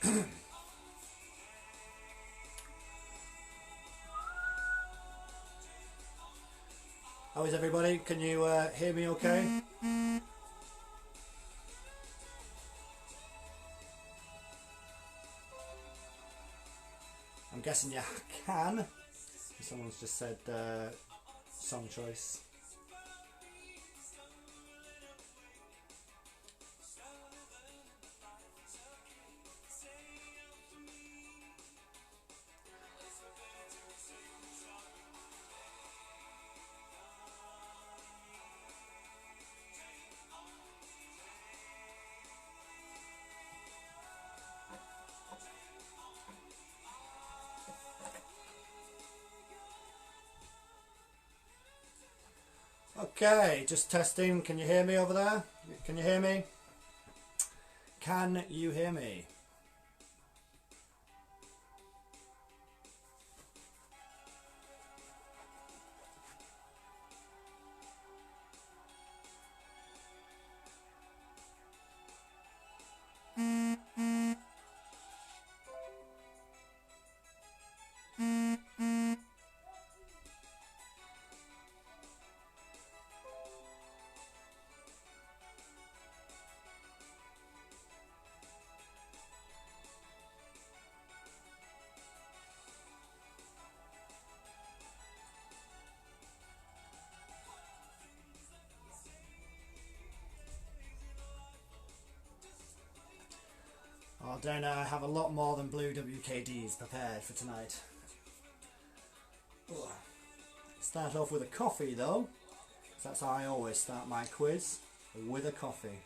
How is everybody? Can you hear me okay? I'm guessing you can. Someone's just said song choice. Okay, just testing. Can you hear me over there? Can you hear me? Can you hear me? Oh, don't I have a lot more than blue WKDs prepared for tonight. Ugh. Start off with a coffee though. That's how I always start my quiz, with a coffee.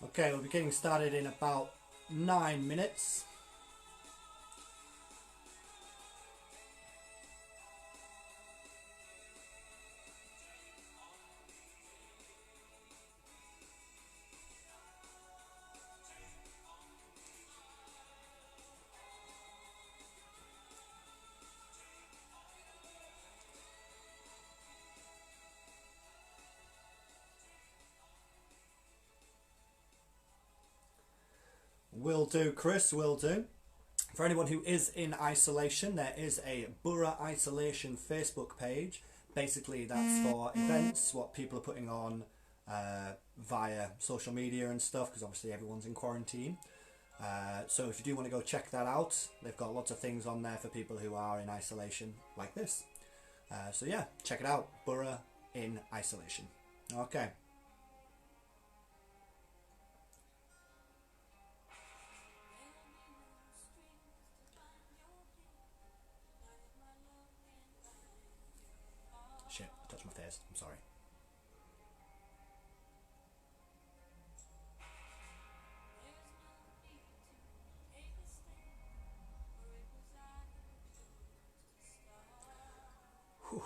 Okay, we'll be getting started in about 9 minutes. Will do, Chris, will do. For anyone who is in isolation, there is a Borough Isolation Facebook page. Basically, that's for events, what people are putting on via social media and stuff, because obviously everyone's in quarantine. So if you do want to go check that out, they've got lots of things on there for people who are in isolation like this. So yeah, check it out, Borough in Isolation. Okay. Shit, I touched my face, I'm sorry. Whew.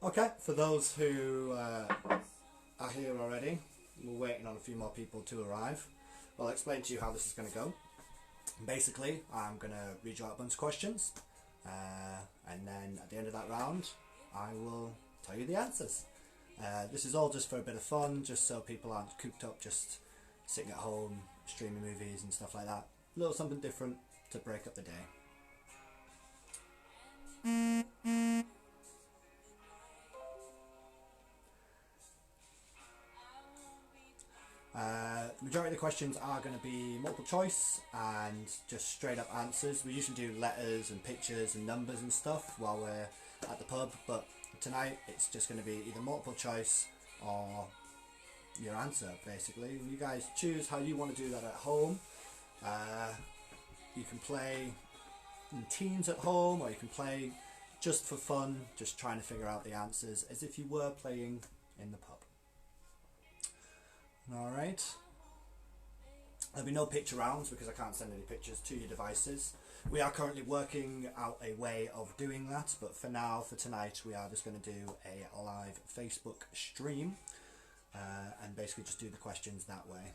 Okay, for those who are here already, we're waiting on a few more people to arrive. I'll explain to you how this is going to go. Basically, I'm going to read you out a bunch of questions, and then at the end of that round, I will tell you the answers. This is all just for a bit of fun, just so people aren't cooped up, just sitting at home, streaming movies and stuff like that. A little something different to break up the day. The majority of the questions are going to be multiple choice and just straight up answers. We usually do letters and pictures and numbers and stuff while we're at the pub, but tonight it's just going to be either multiple choice or your answer, basically. You guys choose how you want to do that at home. You can play in teams at home, or you can play just for fun, just trying to figure out the answers as if you were playing in the pub. Alright. There'll be no picture rounds because I can't send any pictures to your devices. We are currently working out a way of doing that, but for now, for tonight, we are just going to do a live Facebook stream and basically just do the questions that way.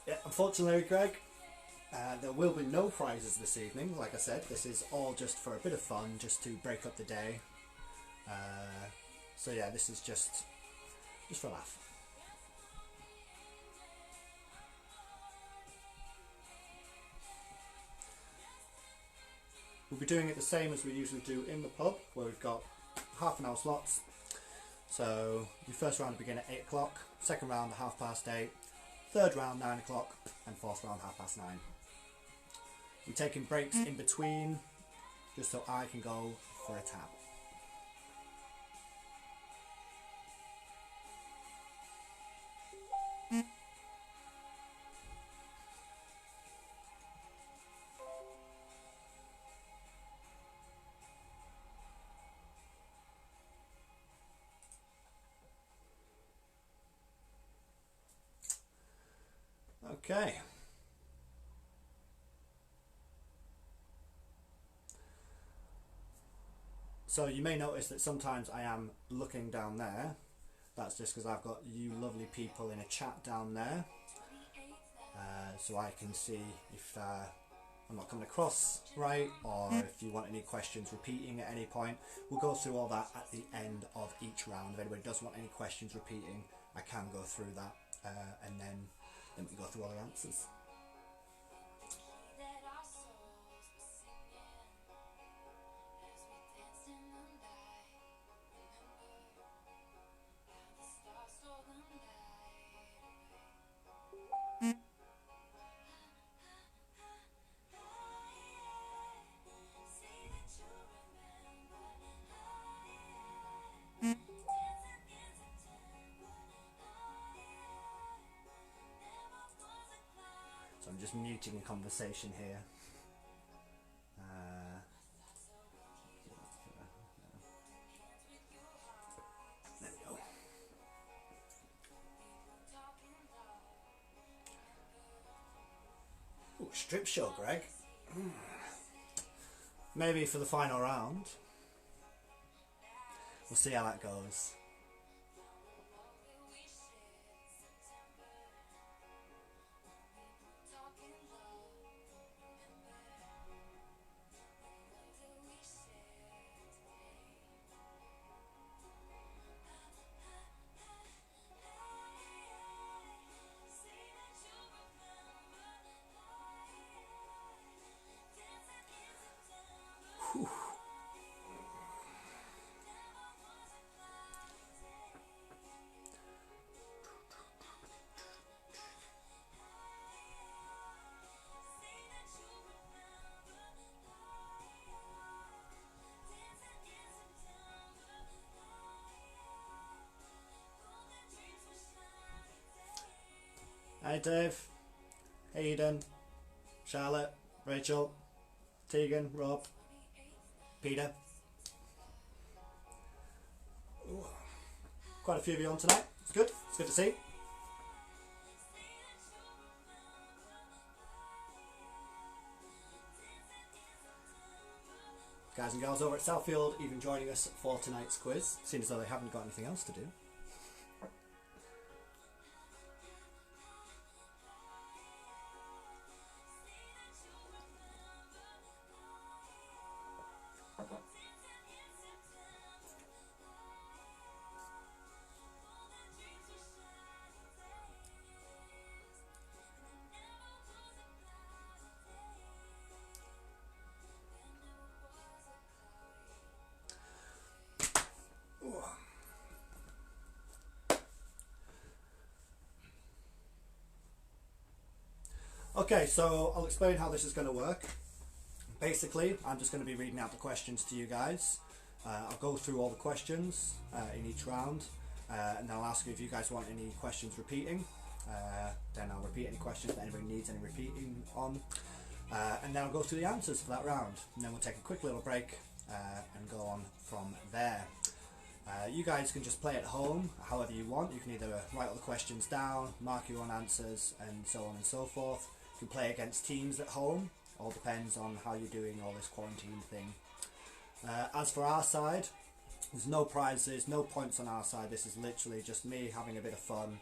Yeah, unfortunately, Greg, there will be no prizes this evening. Like I said, this is all just for a bit of fun, just to break up the day. So yeah, this is just for a laugh. We'll be doing it the same as we usually do in the pub, where we've got half an hour slots. So your first round will begin at 8 o'clock, second round at 8:30, third round 9 o'clock, and fourth round 9:30. We're taking breaks in between, just so I can go for a tab. Okay. So you may notice that sometimes I am looking down there. That's just because I've got you lovely people in a chat down there. So I can see if I'm not coming across right, or if you want any questions repeating at any point. We'll go through all that at the end of each round. If anybody does want any questions repeating, I can go through that, and then we can go through all the answers. So I'm just muting a conversation here. There we go. Ooh, strip show, Greg. Maybe for the final round. We'll see how that goes. Whew. Hi Dave, Hayden, Charlotte, Rachel, Tegan, Rob, Peter. Ooh. Quite a few of you on tonight. It's good to see. Guys and girls over at Southfield even joining us for tonight's quiz, seeing as though they haven't got anything else to do. Okay, so I'll explain how this is going to work. Basically, I'm just going to be reading out the questions to you guys. I'll go through all the questions in each round, and I'll ask you if you guys want any questions repeating. Then I'll repeat any questions that anybody needs any repeating on. And then I'll go through the answers for that round. And then we'll take a quick little break and go on from there. You guys can just play at home however you want. You can either write all the questions down, mark your own answers, and so on and so forth. You can play against teams at home. All depends on how you're doing all this quarantine thing. As for our side, there's no prizes, no points on our side. This is literally just me having a bit of fun,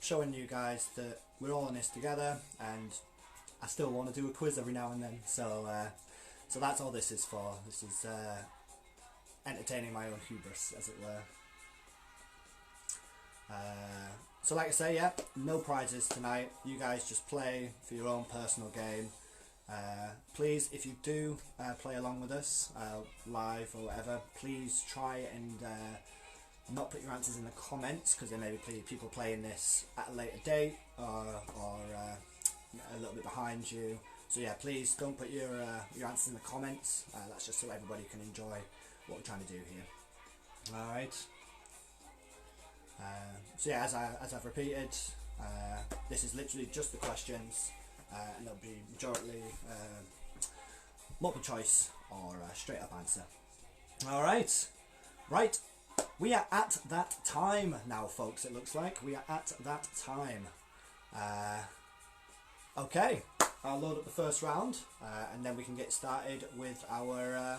showing you guys that we're all in this together, and I still want to do a quiz every now and then. So that's all this is for. This is entertaining my own hubris, as it were. So like I say, yeah, no prizes tonight. You guys just play for your own personal game. Please, if you do play along with us live or whatever, please try and not put your answers in the comments, because there may be people playing this at a later date or a little bit behind you. So yeah, please don't put your answers in the comments. That's just so everybody can enjoy what we're trying to do here. Alright. So yeah, as I've repeated, this is literally just the questions, and there'll be majority multiple choice or straight up answer. Alright, right, we are at that time now, folks. It looks like we are at that time. Okay, I'll load up the first round, and then we can get started with our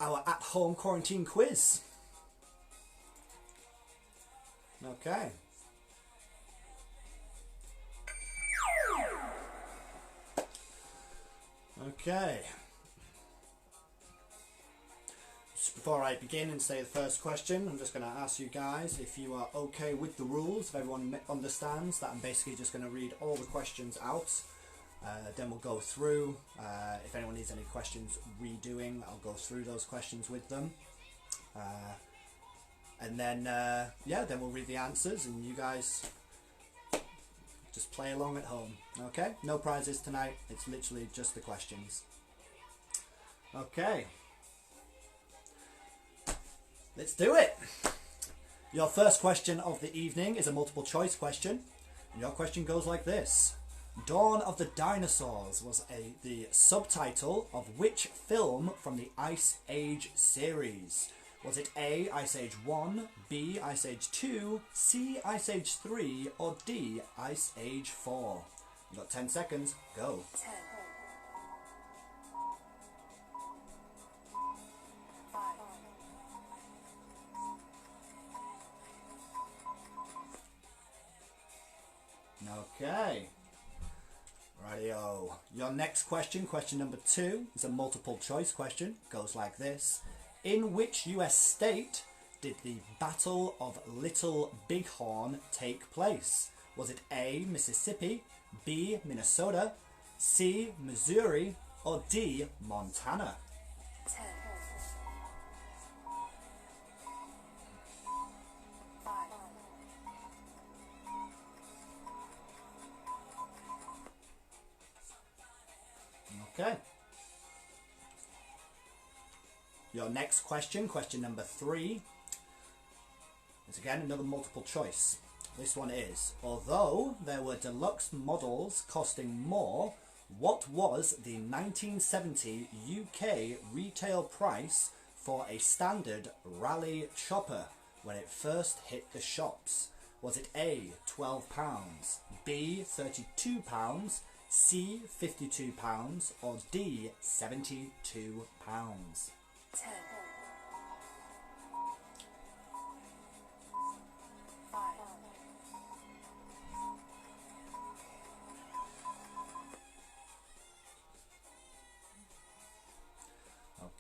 at-home quarantine quiz. Okay. Okay. Just before I begin and say the first question, I'm just going to ask you guys if you are okay with the rules, if everyone understands that I'm basically just going to read all the questions out. Then we'll go through. If anyone needs any questions redoing, I'll go through those questions with them. And then, yeah, then we'll read the answers and you guys just play along at home. Okay? No prizes tonight. It's literally just the questions. Okay. Let's do it. Your first question of the evening is a multiple choice question. And your question goes like this. Dawn of the Dinosaurs was the subtitle of which film from the Ice Age series? Was it A, Ice Age 1, B, Ice Age 2, C, Ice Age 3, or D, Ice Age 4? You've got 10 seconds. Go. 10, 5, Okay. Rightio. Your next question, question number 2, is a multiple choice question. Goes like this. In which US state did the Battle of Little Bighorn take place? Was it A, Mississippi, B, Minnesota, C, Missouri, or D, Montana? 10, 5, Okay. Your next question, question number 3, is again another multiple choice. This one is, although there were deluxe models costing more, what was the 1970 UK retail price for a standard rally chopper when it first hit the shops? Was it A, £12, B, £32, C, £52, or D, £72? 10, 5,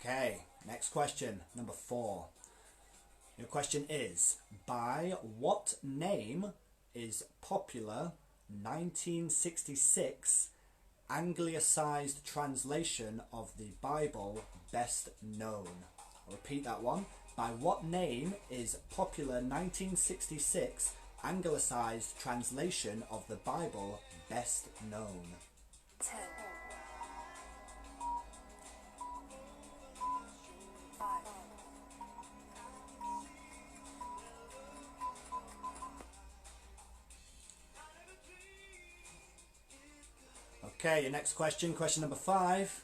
Okay, next question, number 4. Your question is, by what name is popular 1966 Anglicized translation of the Bible best known? I'll repeat that one. By what name is popular 1966 anglicised translation of the Bible best known? 10, 5, Okay, your next question, question number 5.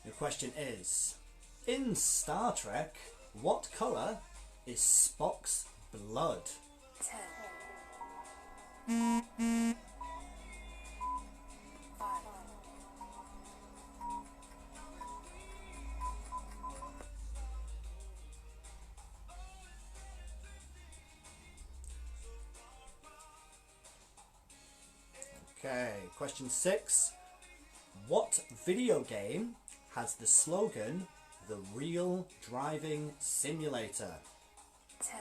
Your question is, in Star Trek, what colour is Spock's blood? 10, 5, Okay, question 6. What video game has the slogan, "The Real Driving Simulator"? 10,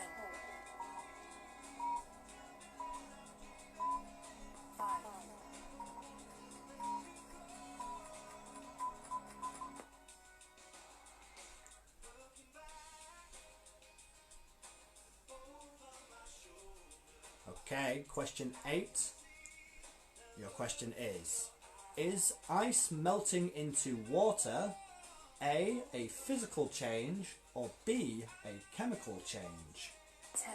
5, Okay, question 8. Your question is ice melting into water A, a physical change, or B, a chemical change? 10,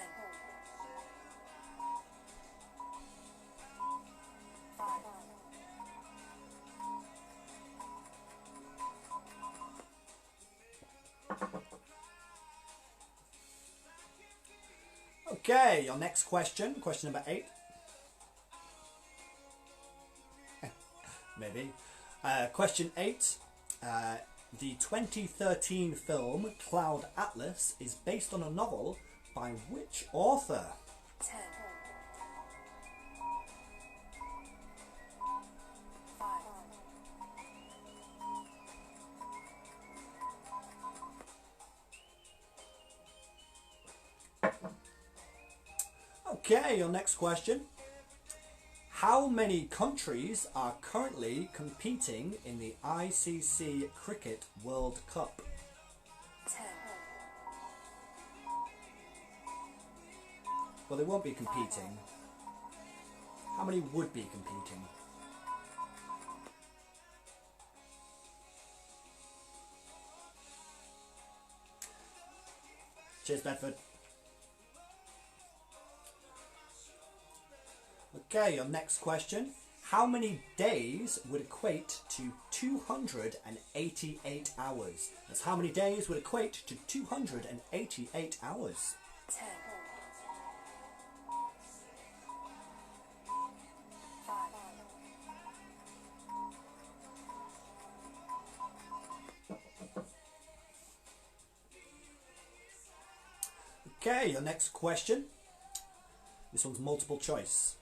5, Okay, your next question, question number 8. Maybe. Question 8. The 2013 film Cloud Atlas is based on a novel by which author? 10, 5, Okay, your next question. How many countries are currently competing in the ICC Cricket World Cup? 10, Well, they won't be competing. How many would be competing? Cheers, Bedford. Okay, your next question. How many days would equate to 288 hours? That's how many days would equate to 288 hours? 10, 5, Okay, your next question. This one's multiple choice.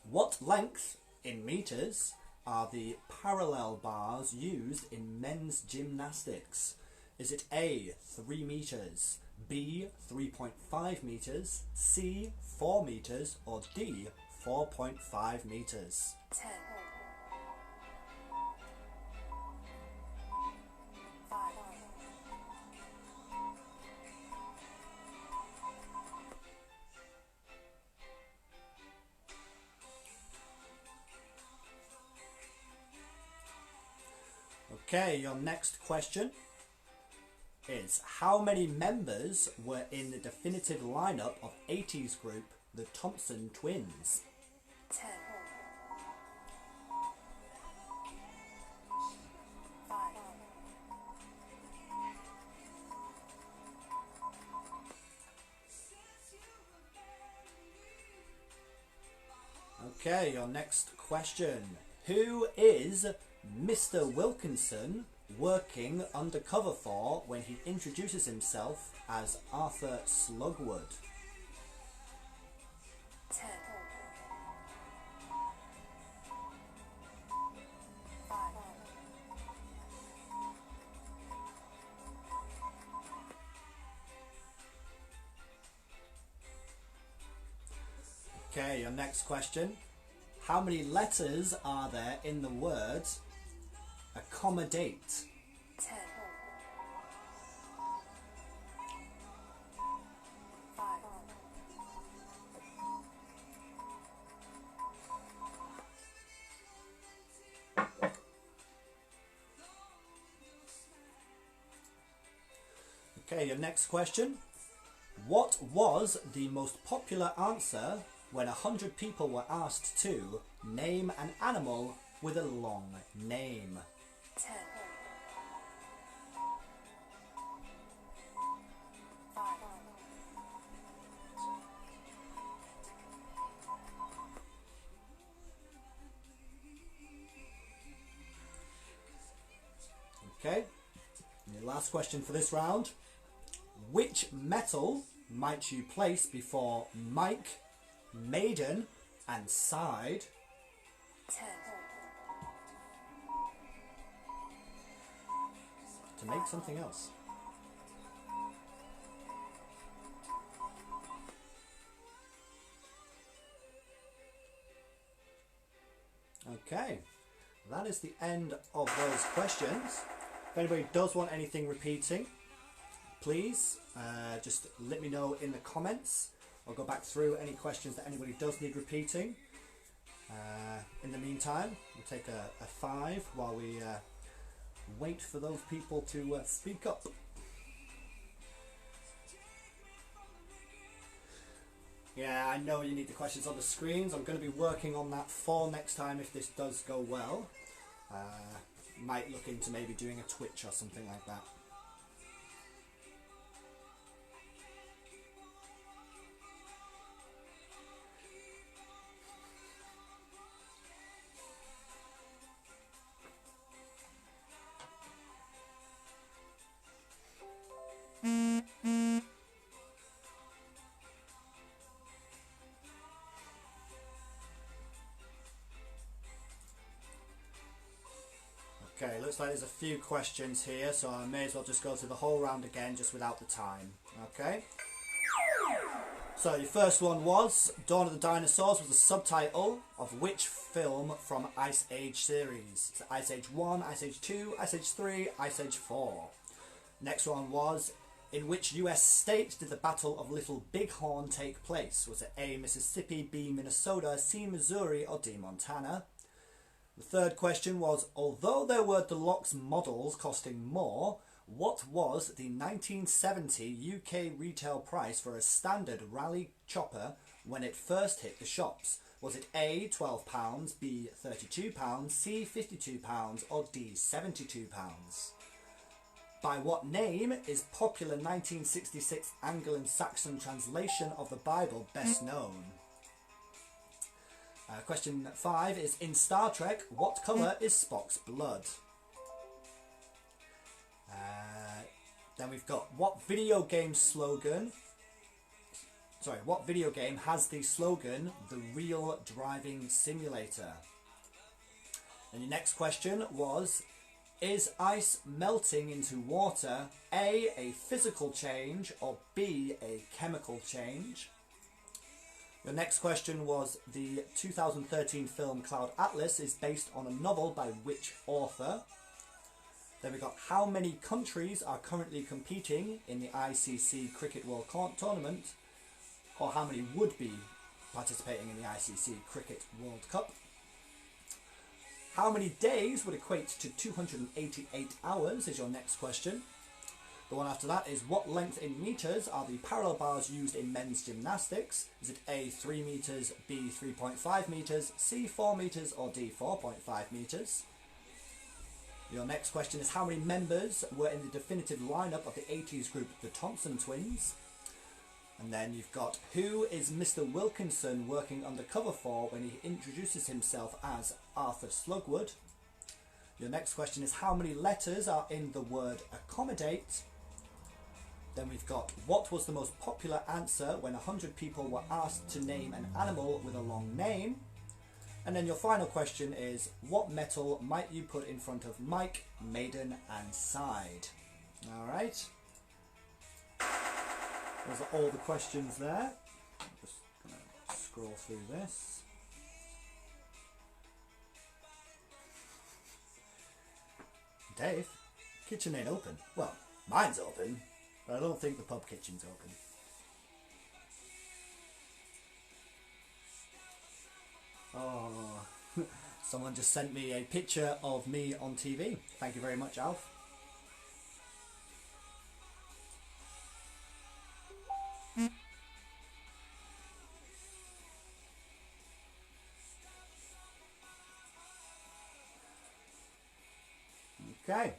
What length in meters are the parallel bars used in men's gymnastics? Is it A, 3 meters, B, 3.5 meters, C, 4 meters, or D, 4.5 meters? 10, 5, Okay, your next question is how many members were in the definitive lineup of 80s group the Thompson Twins? 10, 5, Okay, your next question. Who is Mr. Wilkinson working undercover for when he introduces himself as Arthur Slugwood? 10, 5, Okay, your next question. How many letters are there in the word accommodate? 10, 5, Okay, your next question. What was the most popular answer when 100 people were asked to name an animal with a long name? 10, 5, Okay, and your last question for this round. Which metal might you place before Mike, Maiden, and Side 10, to make something else? Okay, that is the end of those questions. If anybody does want anything repeating, please just let me know in the comments. I'll go back through any questions that anybody does need repeating. In the meantime, we'll take a 5 while we wait for those people to speak up. Yeah, I know you need the questions on the screens. I'm going to be working on that for next time if this does go well. Might look into maybe doing a Twitch or something like that. Okay, looks like there's a few questions here, so I may as well just go through the whole round again just without the time. Okay? So your first one was Dawn of the Dinosaurs was the subtitle of which film from Ice Age series? So Ice Age 1, Ice Age 2, Ice Age 3, Ice Age 4. Next one was in which US state did the Battle of Little Bighorn take place? Was it A, Mississippi, B, Minnesota, C, Missouri, or D, Montana? The third question was, although there were deluxe models costing more, what was the 1970 UK retail price for a standard rally chopper when it first hit the shops? Was it A, £12, B, £32, C, £52, or D, £72? By what name is popular 1966 Anglo-Saxon translation of the Bible best known? Question 5 is, in Star Trek, what colour is Spock's blood? Then we've got what video game has the slogan, the real driving simulator? And your next question was, is ice melting into water A, physical change, or B, a chemical change? The next question was, the 2013 film Cloud Atlas is based on a novel by which author? Then we got, how many countries are currently competing in the ICC Cricket World Tournament? Or how many would be participating in the ICC Cricket World Cup? How many days would equate to 288 hours is your next question. The one after that is, what length in metres are the parallel bars used in men's gymnastics? Is it A, 3 metres, B, 3.5 metres, C, 4 metres, or D, 4.5 metres? Your next question is, how many members were in the definitive lineup of the 80s group The Thompson Twins? And then you've got, who is Mr. Wilkinson working undercover for when he introduces himself as Arthur Slugwood? Your next question is, how many letters are in the word accommodate? Then we've got, what was the most popular answer when 100 people were asked to name an animal with a long name? And then your final question is, what metal might you put in front of Mike, Maiden, and Side? Alright. Those are all the questions there. I'm just going to scroll through this. Dave, kitchen ain't open. Well, mine's open, but I don't think the pub kitchen's open. Oh, someone just sent me a picture of me on TV. Thank you very much, Alf. Okay.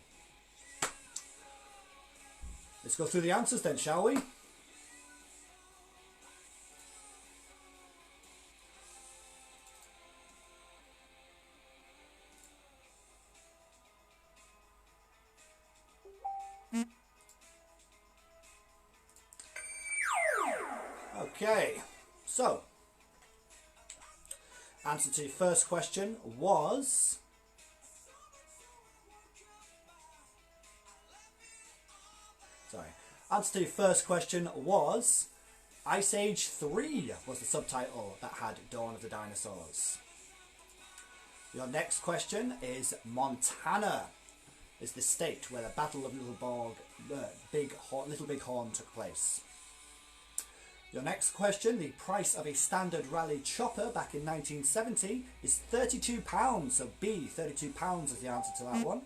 Let's go through the answers then, shall we? Okay, so answer to your first question was answer to your first question was Ice Age 3 was the subtitle that had Dawn of the Dinosaurs. Your next question is Montana is the state where the Battle of Little Big Horn took place. Your next question, the price of a standard rally chopper back in 1970 is £32. So B, £32 is the answer to that one.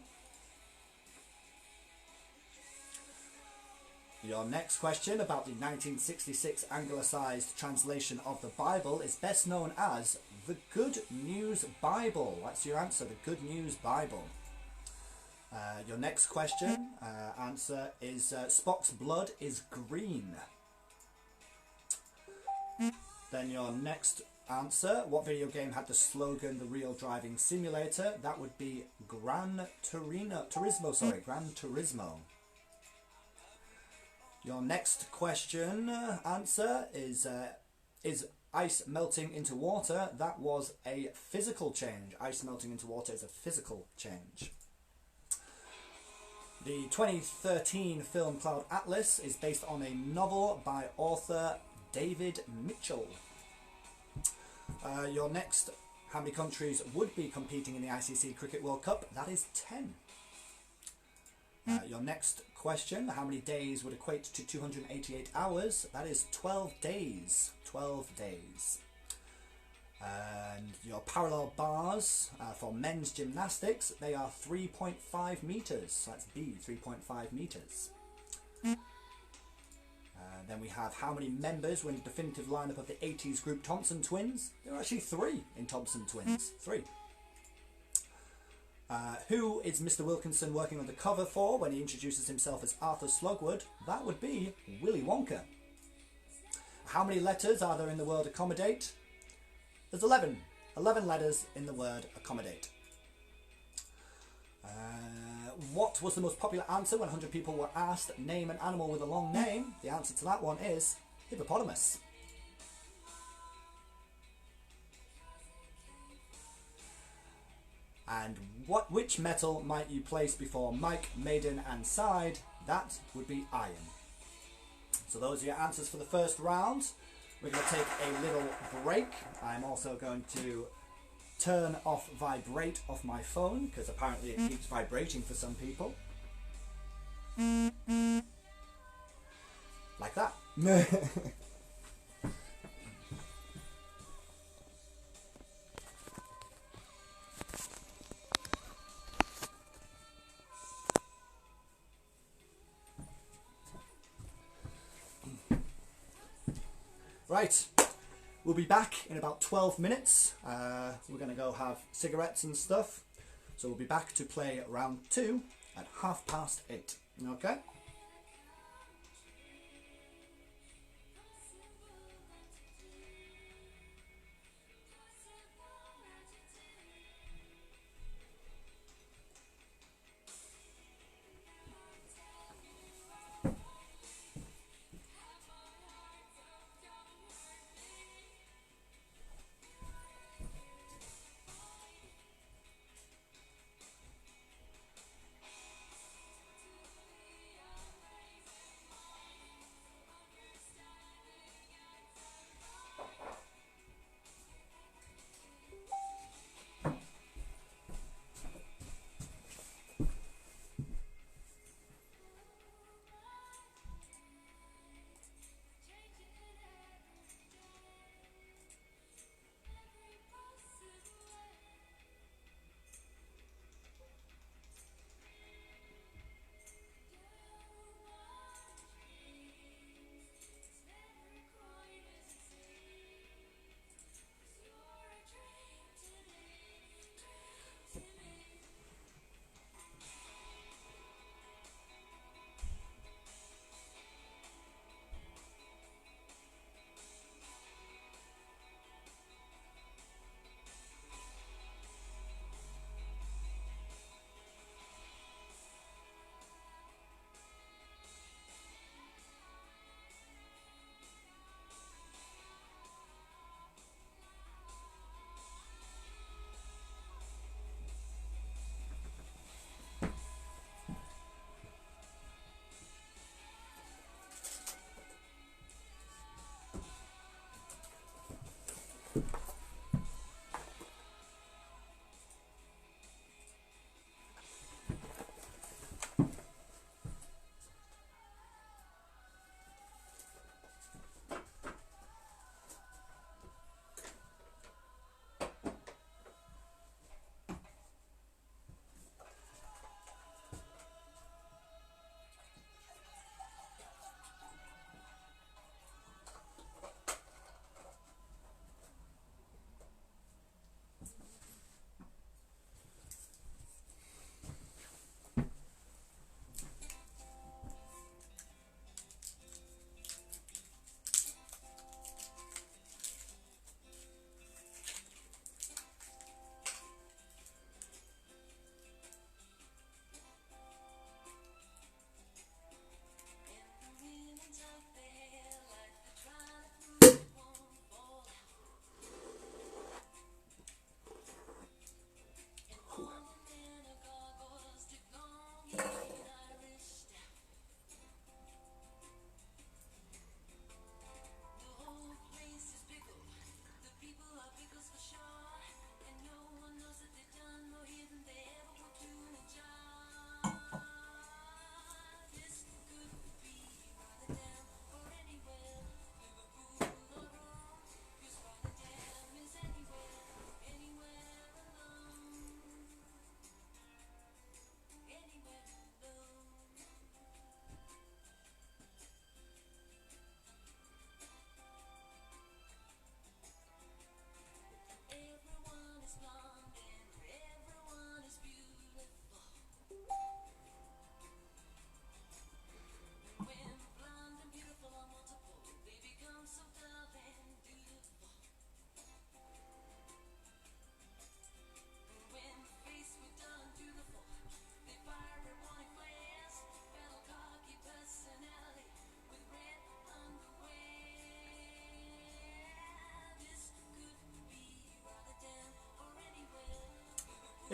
Your next question about the 1966 anglicised translation of the Bible is best known as the Good News Bible. That's your answer, the Good News Bible. Your next question, answer is Spock's blood is green. Then your next answer, what video game had the slogan The Real Driving Simulator? That would be Gran Turismo. Your next question, answer is ice melting into water? That was a physical change. Ice melting into water is a physical change. The 2013 film Cloud Atlas is based on a novel by author David Mitchell. Your next, how many countries would be competing in the ICC Cricket World Cup? That is 10. Your next question, how many days would equate to 288 hours? That is 12 days. 12 days. And your parallel bars for men's gymnastics, they are 3.5 metres. So that's B, 3.5 metres. Then we have how many members were in the definitive lineup of the 80s group Thompson Twins? There are actually 3 in Thompson Twins. 3. Who is Mr. Wilkinson working on the cover for when he introduces himself as Arthur Slugwood? That would be Willy Wonka. How many letters are there in the word accommodate? There's 11. 11 letters in the word accommodate. What was the most popular answer when 100 people were asked, name an animal with a long name? The answer to that one is hippopotamus. And which metal might you place before Mike, Maiden and Side? That would be iron. So those are your answers for the first round. We're going to take a little break. I'm also going to turn off vibrate off my phone because apparently it keeps vibrating for some people. Like that. Right. We'll be back in about 12 minutes. We're going to go have cigarettes and stuff. So we'll be back to play round 2 at 8:30. Okay?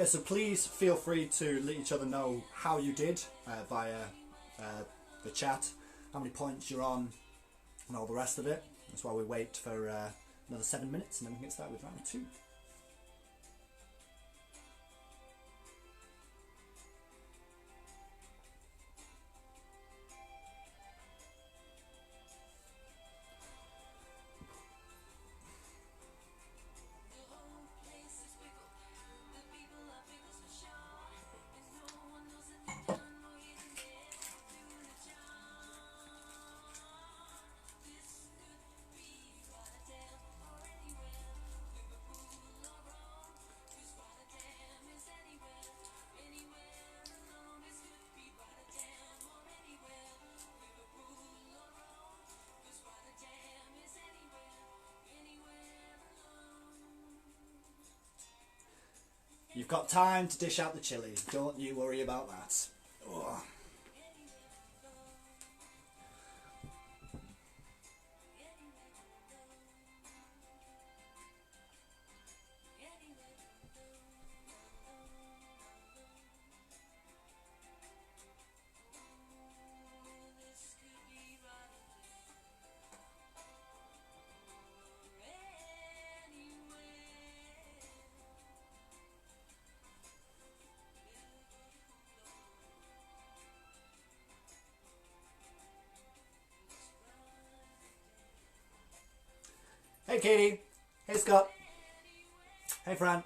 Yeah, so please feel free to let each other know how you did via the chat, how many points you're on, and all the rest of it. That's why we wait for another 7 minutes and then we can get started with round 2. You've got time to dish out the chili. Don't you worry about that. Ugh. Hey Katie. Hey Scott. Hey Fran.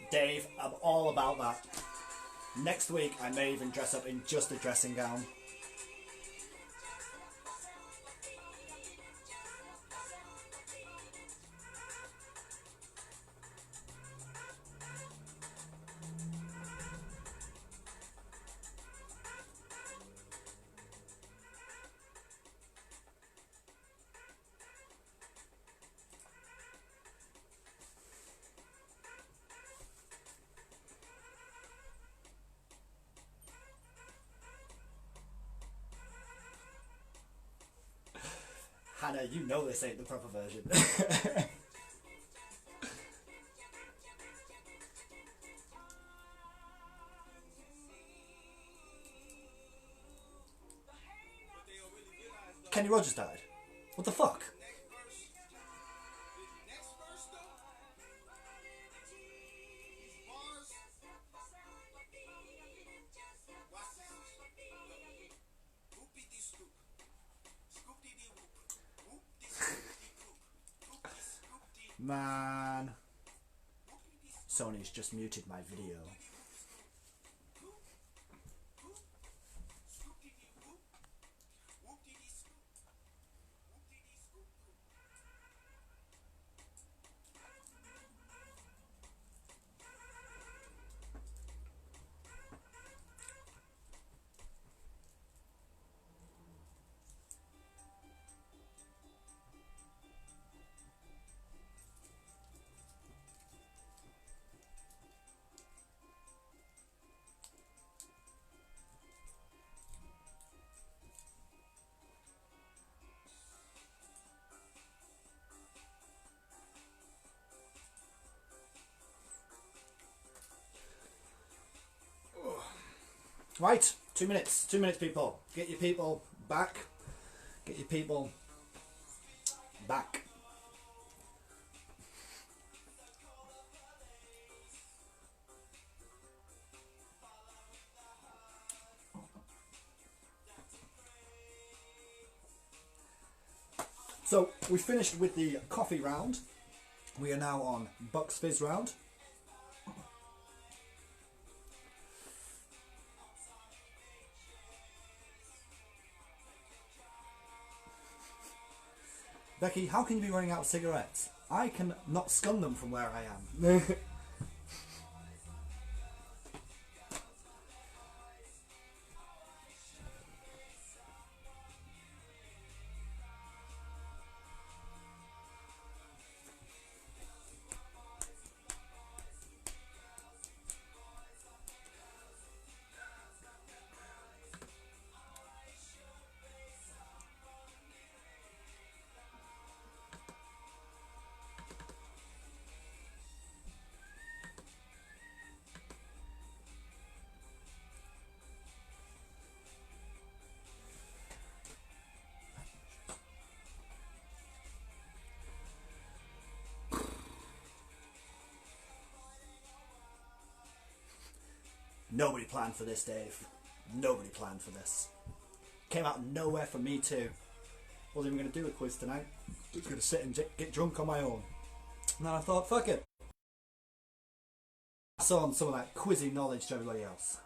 Dave, I'm all about that. Next week I may even dress up in just a dressing gown. Hannah, you know this ain't the proper version. Kenny Rogers died. What the fuck? Man. Sony's just muted my video. Right, 2 minutes. 2 minutes, people. Get your people back. Get your people back. So we finished with the coffee round. We are now on Bucks Fizz round. Becky, how can you be running out of cigarettes? I can not scun them from where I am. Nobody planned for this, Dave. Nobody planned for this. Came out of nowhere for me too. Wasn't even going to do a quiz tonight. Just going to sit and get drunk on my own. And then I thought, fuck it. I saw some of that quizzy knowledge to everybody else.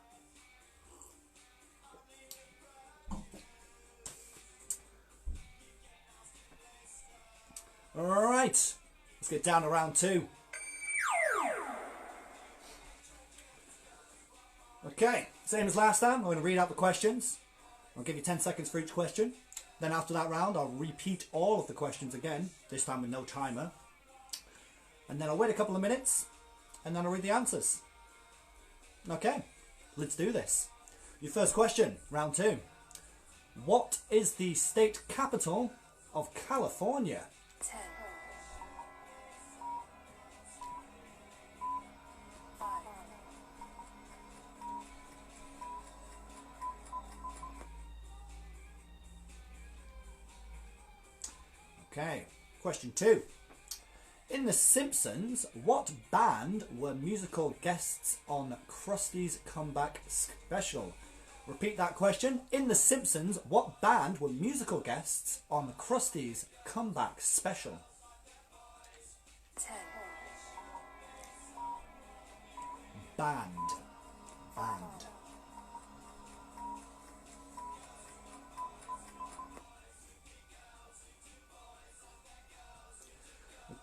Alright, let's get down to round 2. Okay, same as last time, I'm going to read out the questions. I'll give you 10 seconds for each question. Then after that round, I'll repeat all of the questions again, this time with no timer. And then I'll wait a couple of minutes, and then I'll read the answers. Okay, let's do this. Your first question, round 2. What is the state capital of California? 10, 5, Okay, question 2. In The Simpsons, what band were musical guests on Krusty's Comeback Special? Repeat that question. In The Simpsons, what band were musical guests on Krusty's Comeback Special? 10, Band. Band.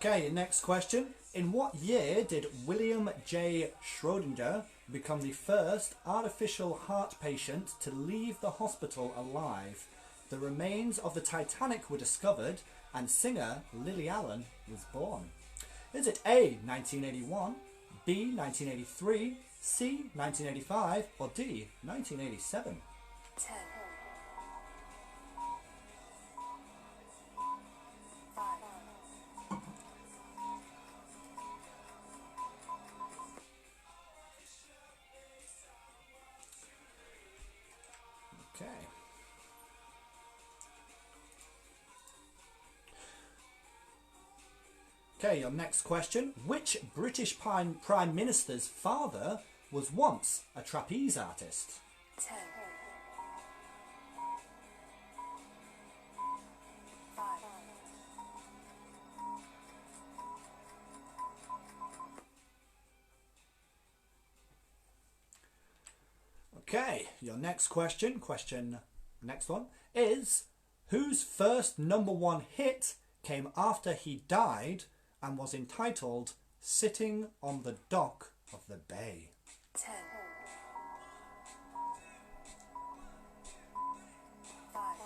Okay, next question. In what year did William J. Schrodinger become the first artificial heart patient to leave the hospital alive? The remains of the Titanic were discovered and singer Lily Allen was born. Is it A, 1981, B, 1983, C, 1985, or D, 1987? 10, 5, Okay. Okay, your next question. Which British Prime Minister's father was once a trapeze artist? 10, 5, Okay, your next question, next one, is whose first #1 hit came after he died and was entitled Sitting on the Dock of the Bay? 10, 5,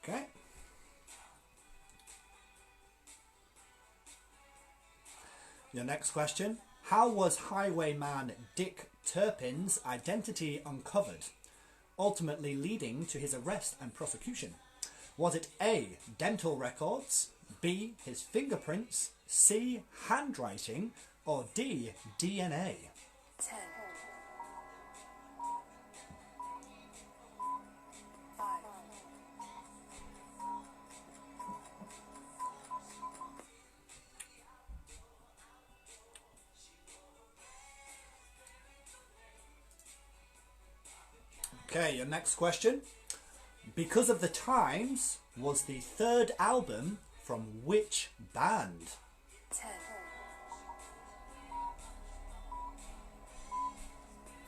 Okay. Your next question. How was highwayman Dick Turpin's identity uncovered, ultimately leading to his arrest and prosecution? Was it A, dental records, B, his fingerprints, C, handwriting, or D, DNA? 10, 5, Okay, your next question. Because of the Times was the third album from which band? 10,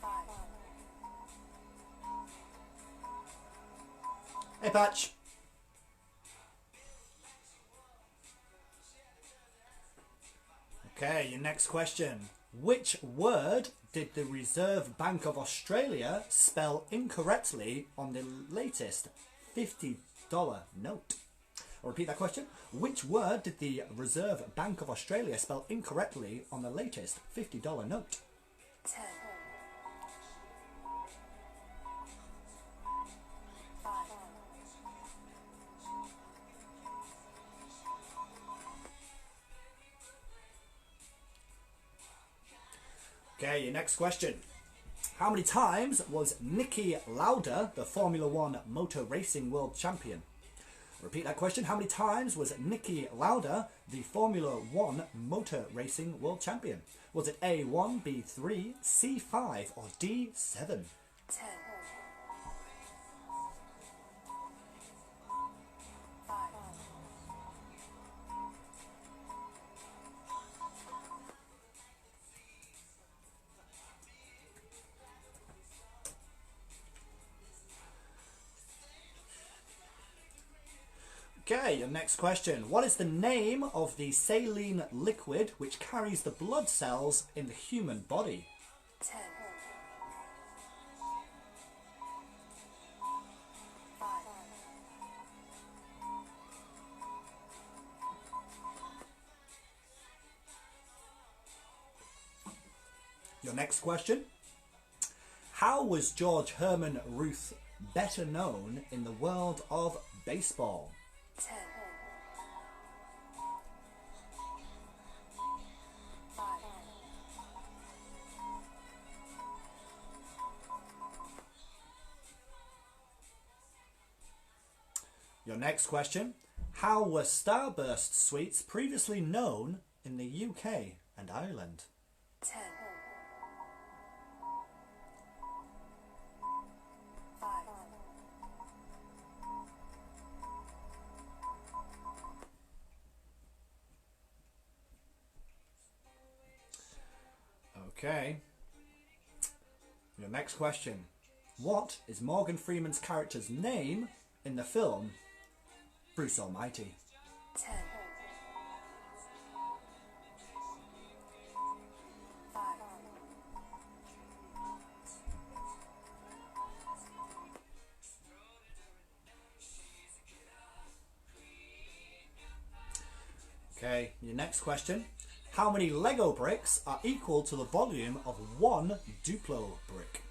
5, Hey, Patch. Okay, your next question. Which word did the Reserve Bank of Australia spell incorrectly on the latest $50 note? I'll repeat that question. Which word did the Reserve Bank of Australia spell incorrectly on the latest $50 note? 10, 5, Okay, your next question. How many times was Niki Lauda the Formula One Motor Racing World Champion? Repeat that question. How many times was Niki Lauda the Formula One Motor Racing World Champion? Was it A1, B3, C5 or D7? 10, 5, Okay, your next question. What is the name of the saline liquid which carries the blood cells in the human body? 10, 5, Your next question. How was George Herman Ruth better known in the world of baseball? 10, 5, Your next question. How were Starburst sweets previously known in the UK and Ireland? 10, 5, Okay. Your next question. What is Morgan Freeman's character's name in the film Bruce Almighty? 10, 5, Okay, your next question. How many Lego bricks are equal to the volume of one Duplo brick?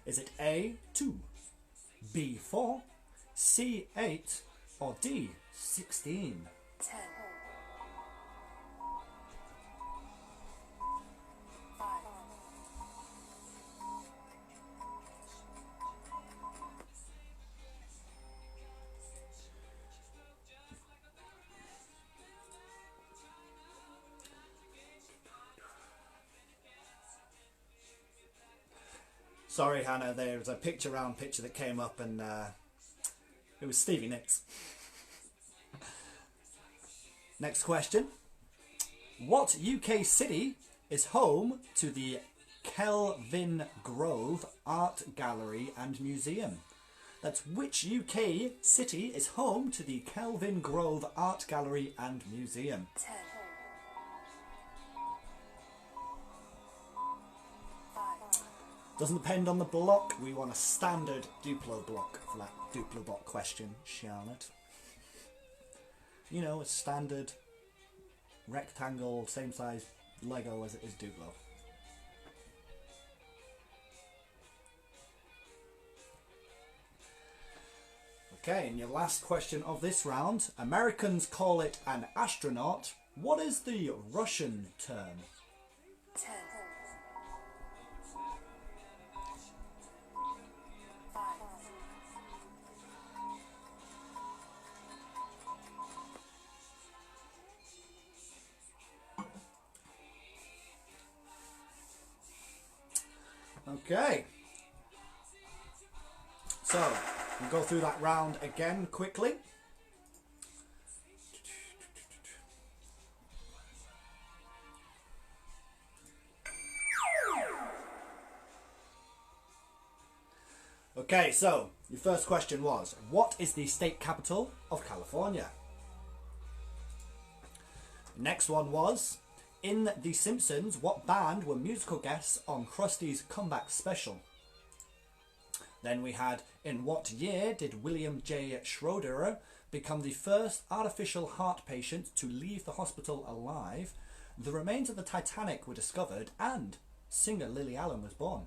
Is it A, 2, B, 4, C, 8 or D, 16? 10, 5, Sorry, Hannah, there was a picture that came up and it was Stevie Nicks. Next question. What UK city is home to the Kelvin Grove Art Gallery and Museum? That's which UK city is home to the Kelvin Grove Art Gallery and Museum? 10, 5, Doesn't depend on the block. We want a standard Duplo block for that Duplo block question, Charlotte. You know, a standard rectangle, same size Lego as it is Duplo. Okay, and your last question of this round. Americans call it an astronaut. What is the Russian term? 10, 5, Okay. So, we'll go through that round again quickly. Okay, so your first question was, what is the state capital of California? Next one was, in The Simpsons, what band were musical guests on Krusty's Comeback Special? Then we had, in what year did William J. Schroeder become the first artificial heart patient to leave the hospital alive? The remains of the Titanic were discovered and singer Lily Allen was born.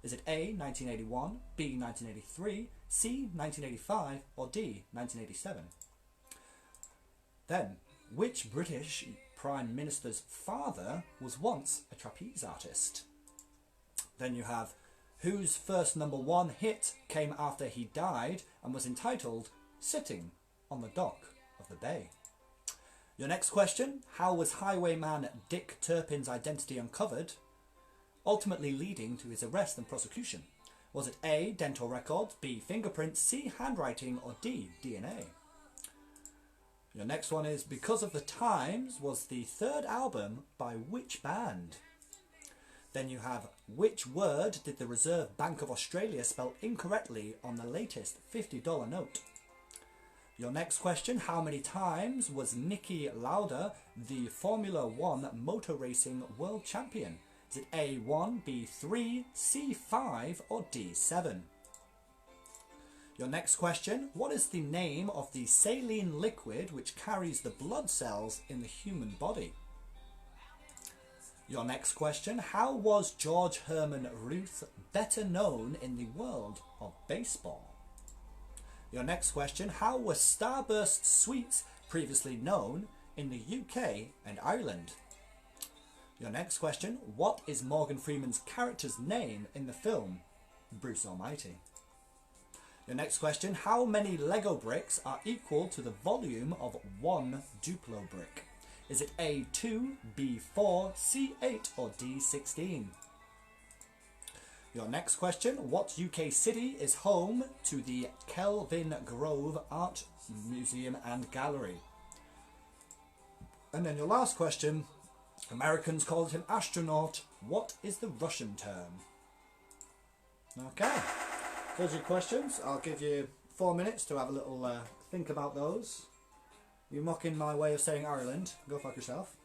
Is it A, 1981, B, 1983, C, 1985, or D, 1987? Then, which British Prime Minister's father was once a trapeze artist? Then you have, whose first #1 hit came after he died and was entitled Sitting on the Dock of the Bay? Your next question, how was highwayman Dick Turpin's identity uncovered, ultimately leading to his arrest and prosecution? Was it A, dental records, B, fingerprints, C, handwriting, or D, DNA? Your next one is, Because of the Times was the third album by which band? Then you have, which word did the Reserve Bank of Australia spell incorrectly on the latest $50 note? Your next question, how many times was Niki Lauda the Formula One motor racing world champion? Is it A1, B3, C5, or D7? Your next question, what is the name of the saline liquid which carries the blood cells in the human body? Your next question, how was George Herman Ruth better known in the world of baseball? Your next question, how were Starburst sweets previously known in the UK and Ireland? Your next question, what is Morgan Freeman's character's name in the film Bruce Almighty? Your next question, how many Lego bricks are equal to the volume of one Duplo brick? Is it A2, B4, C8, or D16? Your next question, what UK city is home to the Kelvin Grove Art Museum and Gallery? And then your last question, Americans called him astronaut. What is the Russian term? Okay, those are your questions. I'll give you 4 minutes to have a little think about those. You're mocking my way of saying Ireland. Go fuck yourself.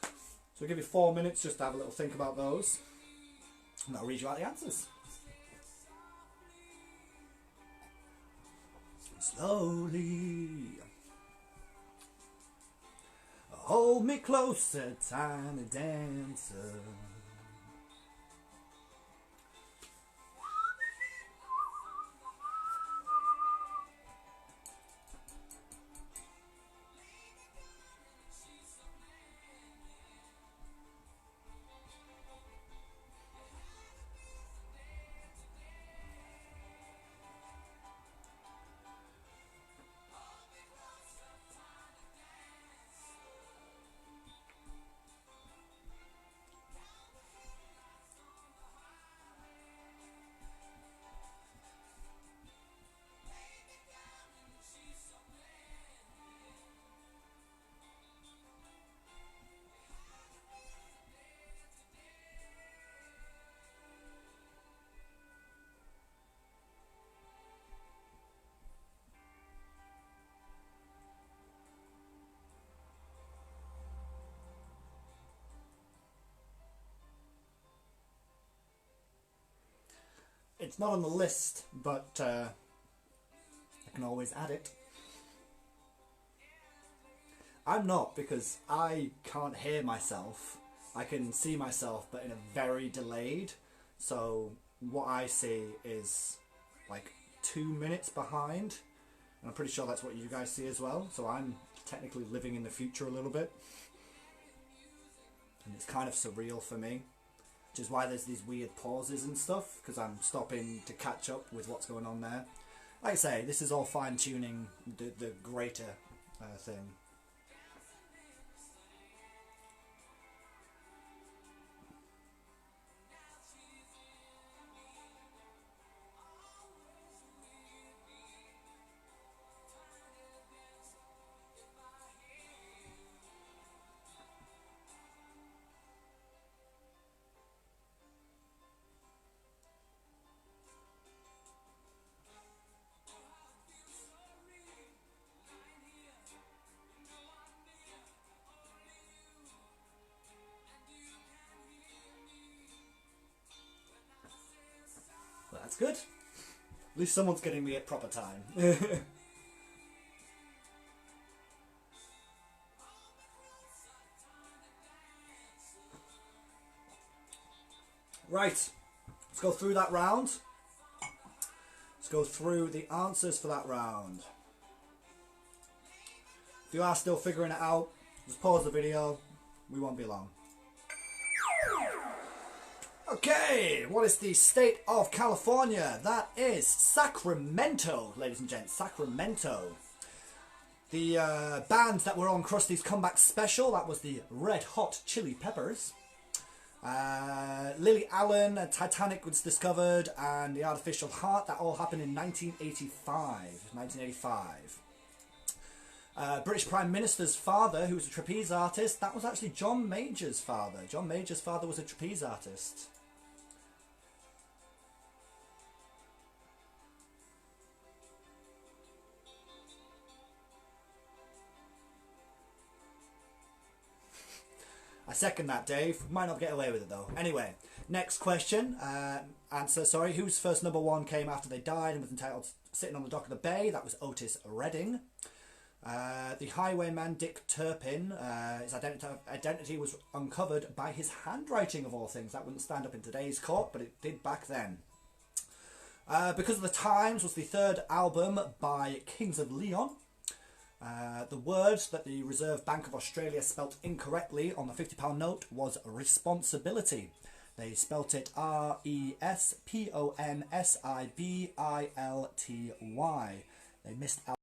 So I'll give you 4 minutes just to have a little think about those. And I'll read you out the answers. Slowly. Hold me closer, tiny dancer. It's not on the list, but I can always add it. I'm not, because I can't hear myself. I can see myself, but in a very delayed. So what I see is like 2 minutes behind. And I'm pretty sure that's what you guys see as well. So I'm technically living in the future a little bit. And it's kind of surreal for me. Which is why there's these weird pauses and stuff, because I'm stopping to catch up with what's going on there. Like I say, this is all fine-tuning the greater thing. That's good. At least someone's getting me at proper time. Right, let's go through that round. Let's go through the answers for that round. If you are still figuring it out, just pause the video. We won't be long. Okay, what is the state of California? That is Sacramento, ladies and gents, Sacramento. The bands that were on Krusty's Comeback Special, that was the Red Hot Chili Peppers. Lily Allen, Titanic was discovered, and The Artificial Heart, that all happened in 1985. British Prime Minister's father, who was a trapeze artist, that was actually John Major's father. John Major's father was a trapeze artist. I second that, Dave. Might not get away with it though. Anyway, next question. Answer, sorry. Whose first number one came after they died and was entitled Sitting on the Dock of the Bay? That was Otis Redding. The highwayman Dick Turpin, his identity was uncovered by his handwriting of all things. That wouldn't stand up in today's court, but it did back then. Because of the Times was the third album by Kings of Leon. The word that the Reserve Bank of Australia spelt incorrectly on the £50 note was responsibility. They spelt it R-E-S-P-O-N-S-I-B-I-L-T-Y. They missed out.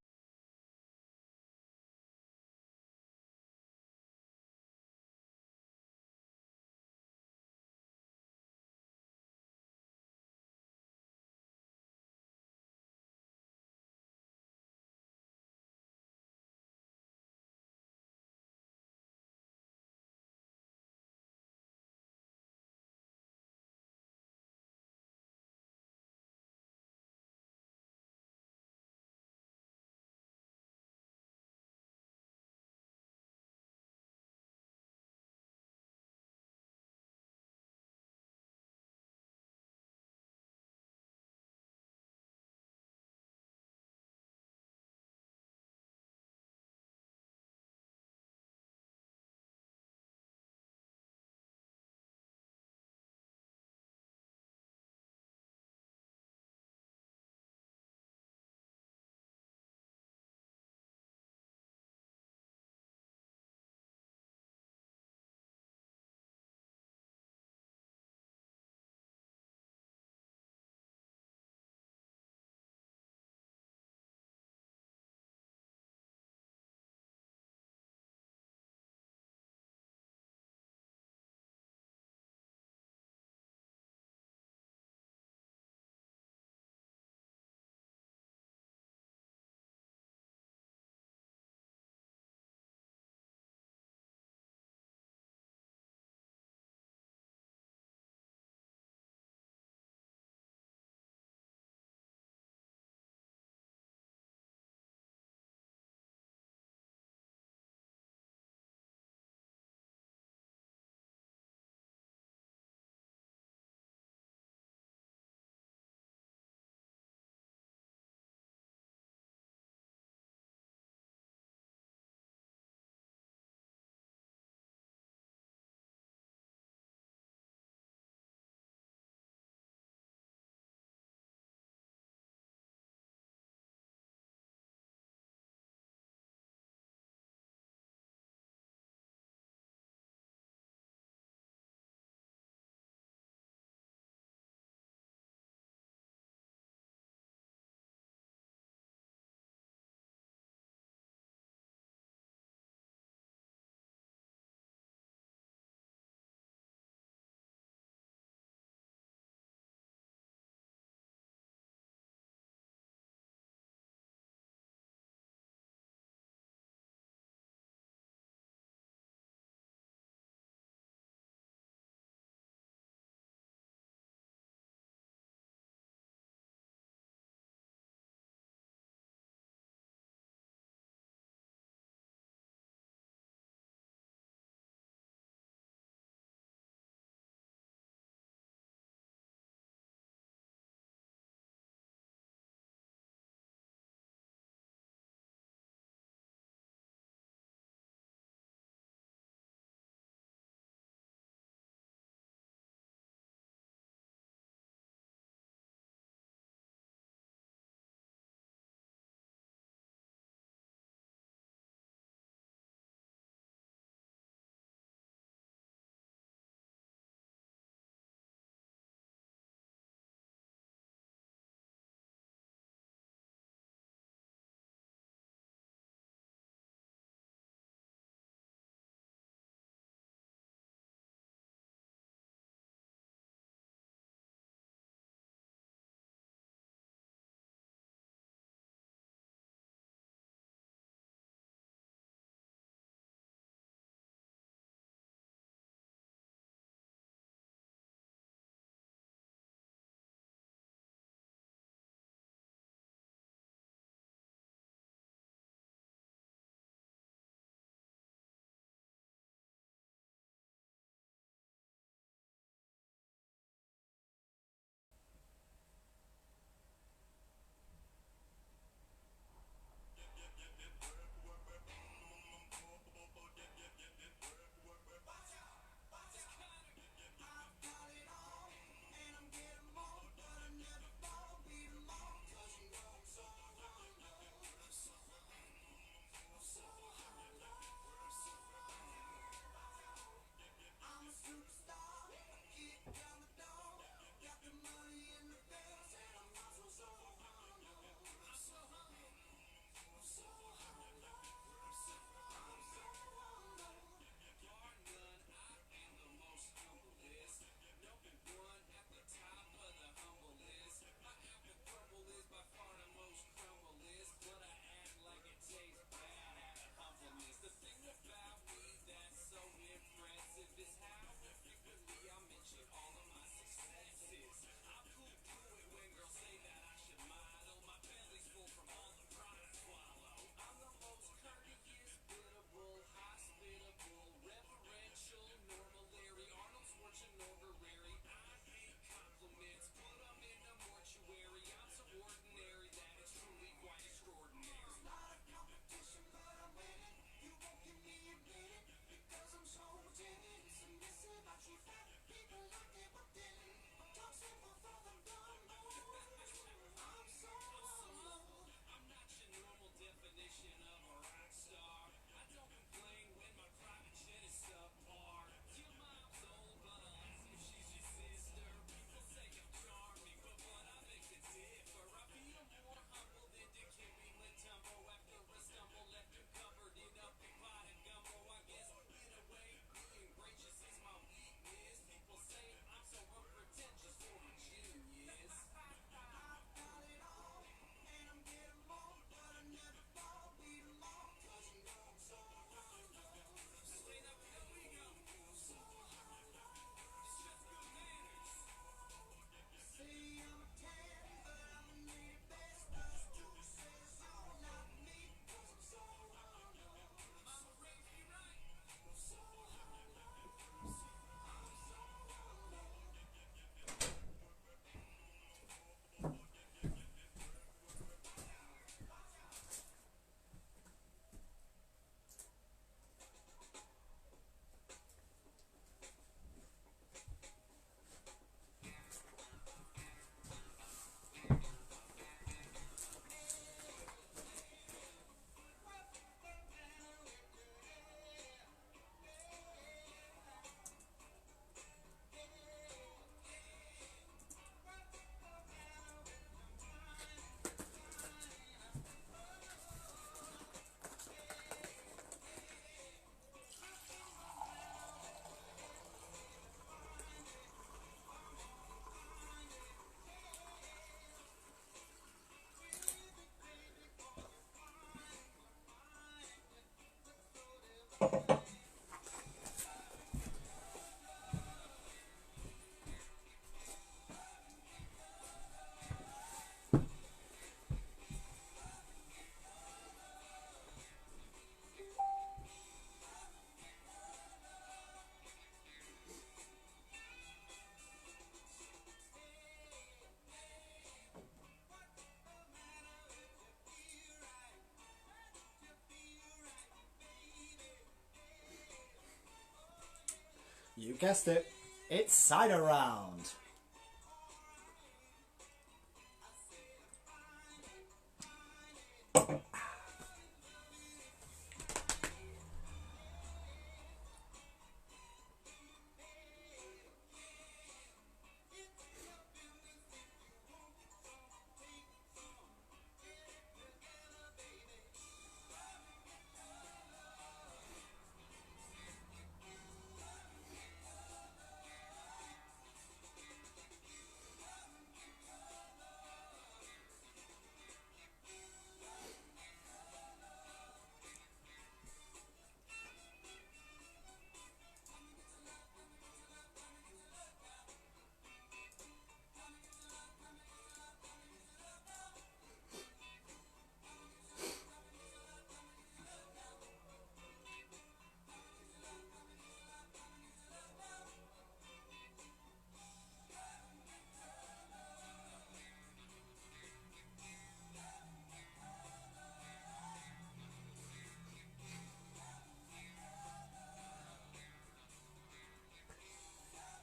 You guessed it. It's cider round.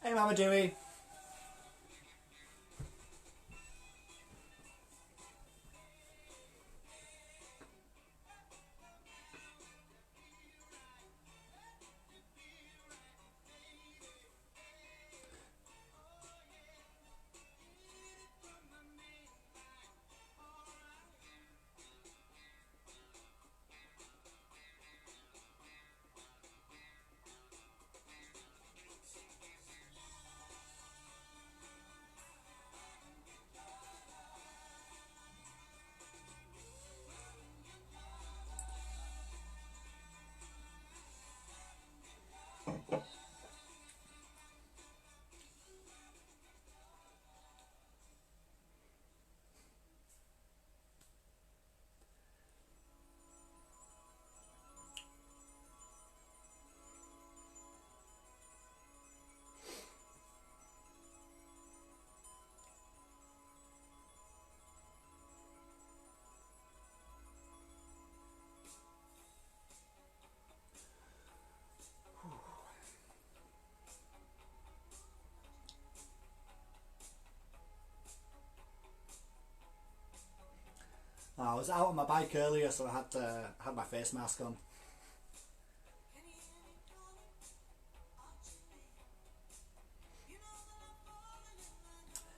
Hey, Mama Dewey. I was out on my bike earlier, so I had my face mask on.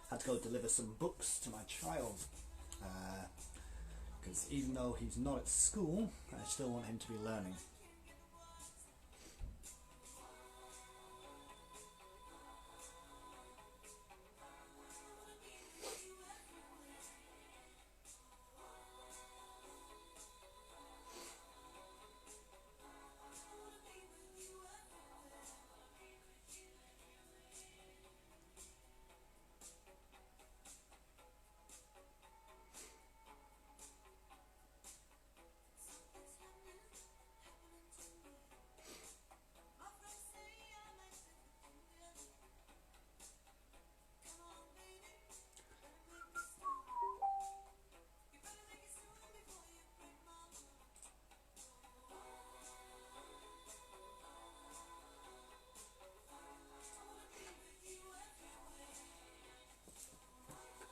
Had to go deliver some books to my child, because even though he's not at school, I still want him to be learning.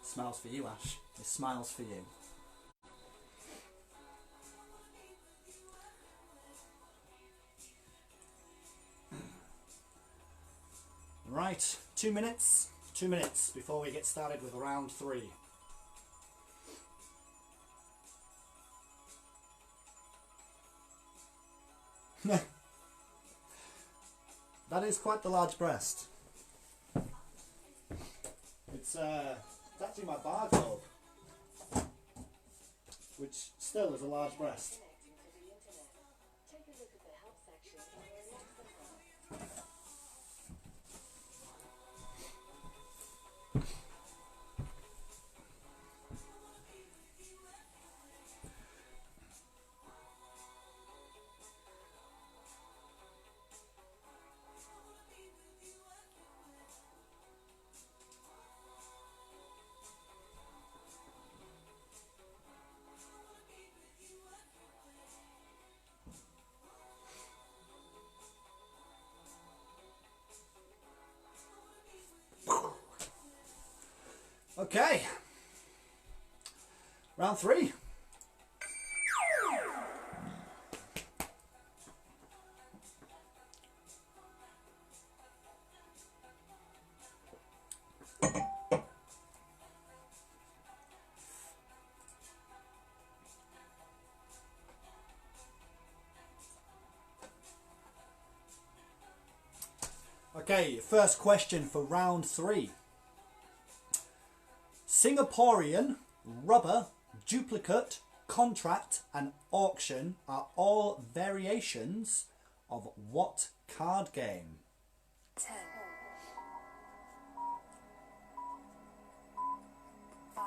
Smiles for you, Ash. It smiles for you. Right, 2 minutes. 2 minutes before we get started with round 3. That is quite the large breast. It's actually my barcode, which still is a large breast. Take a look at the help section for your next advice. Okay. Round 3. Okay, first question for round 3. Singaporean, rubber, duplicate, contract and auction are all variations of what card game? 10, 5,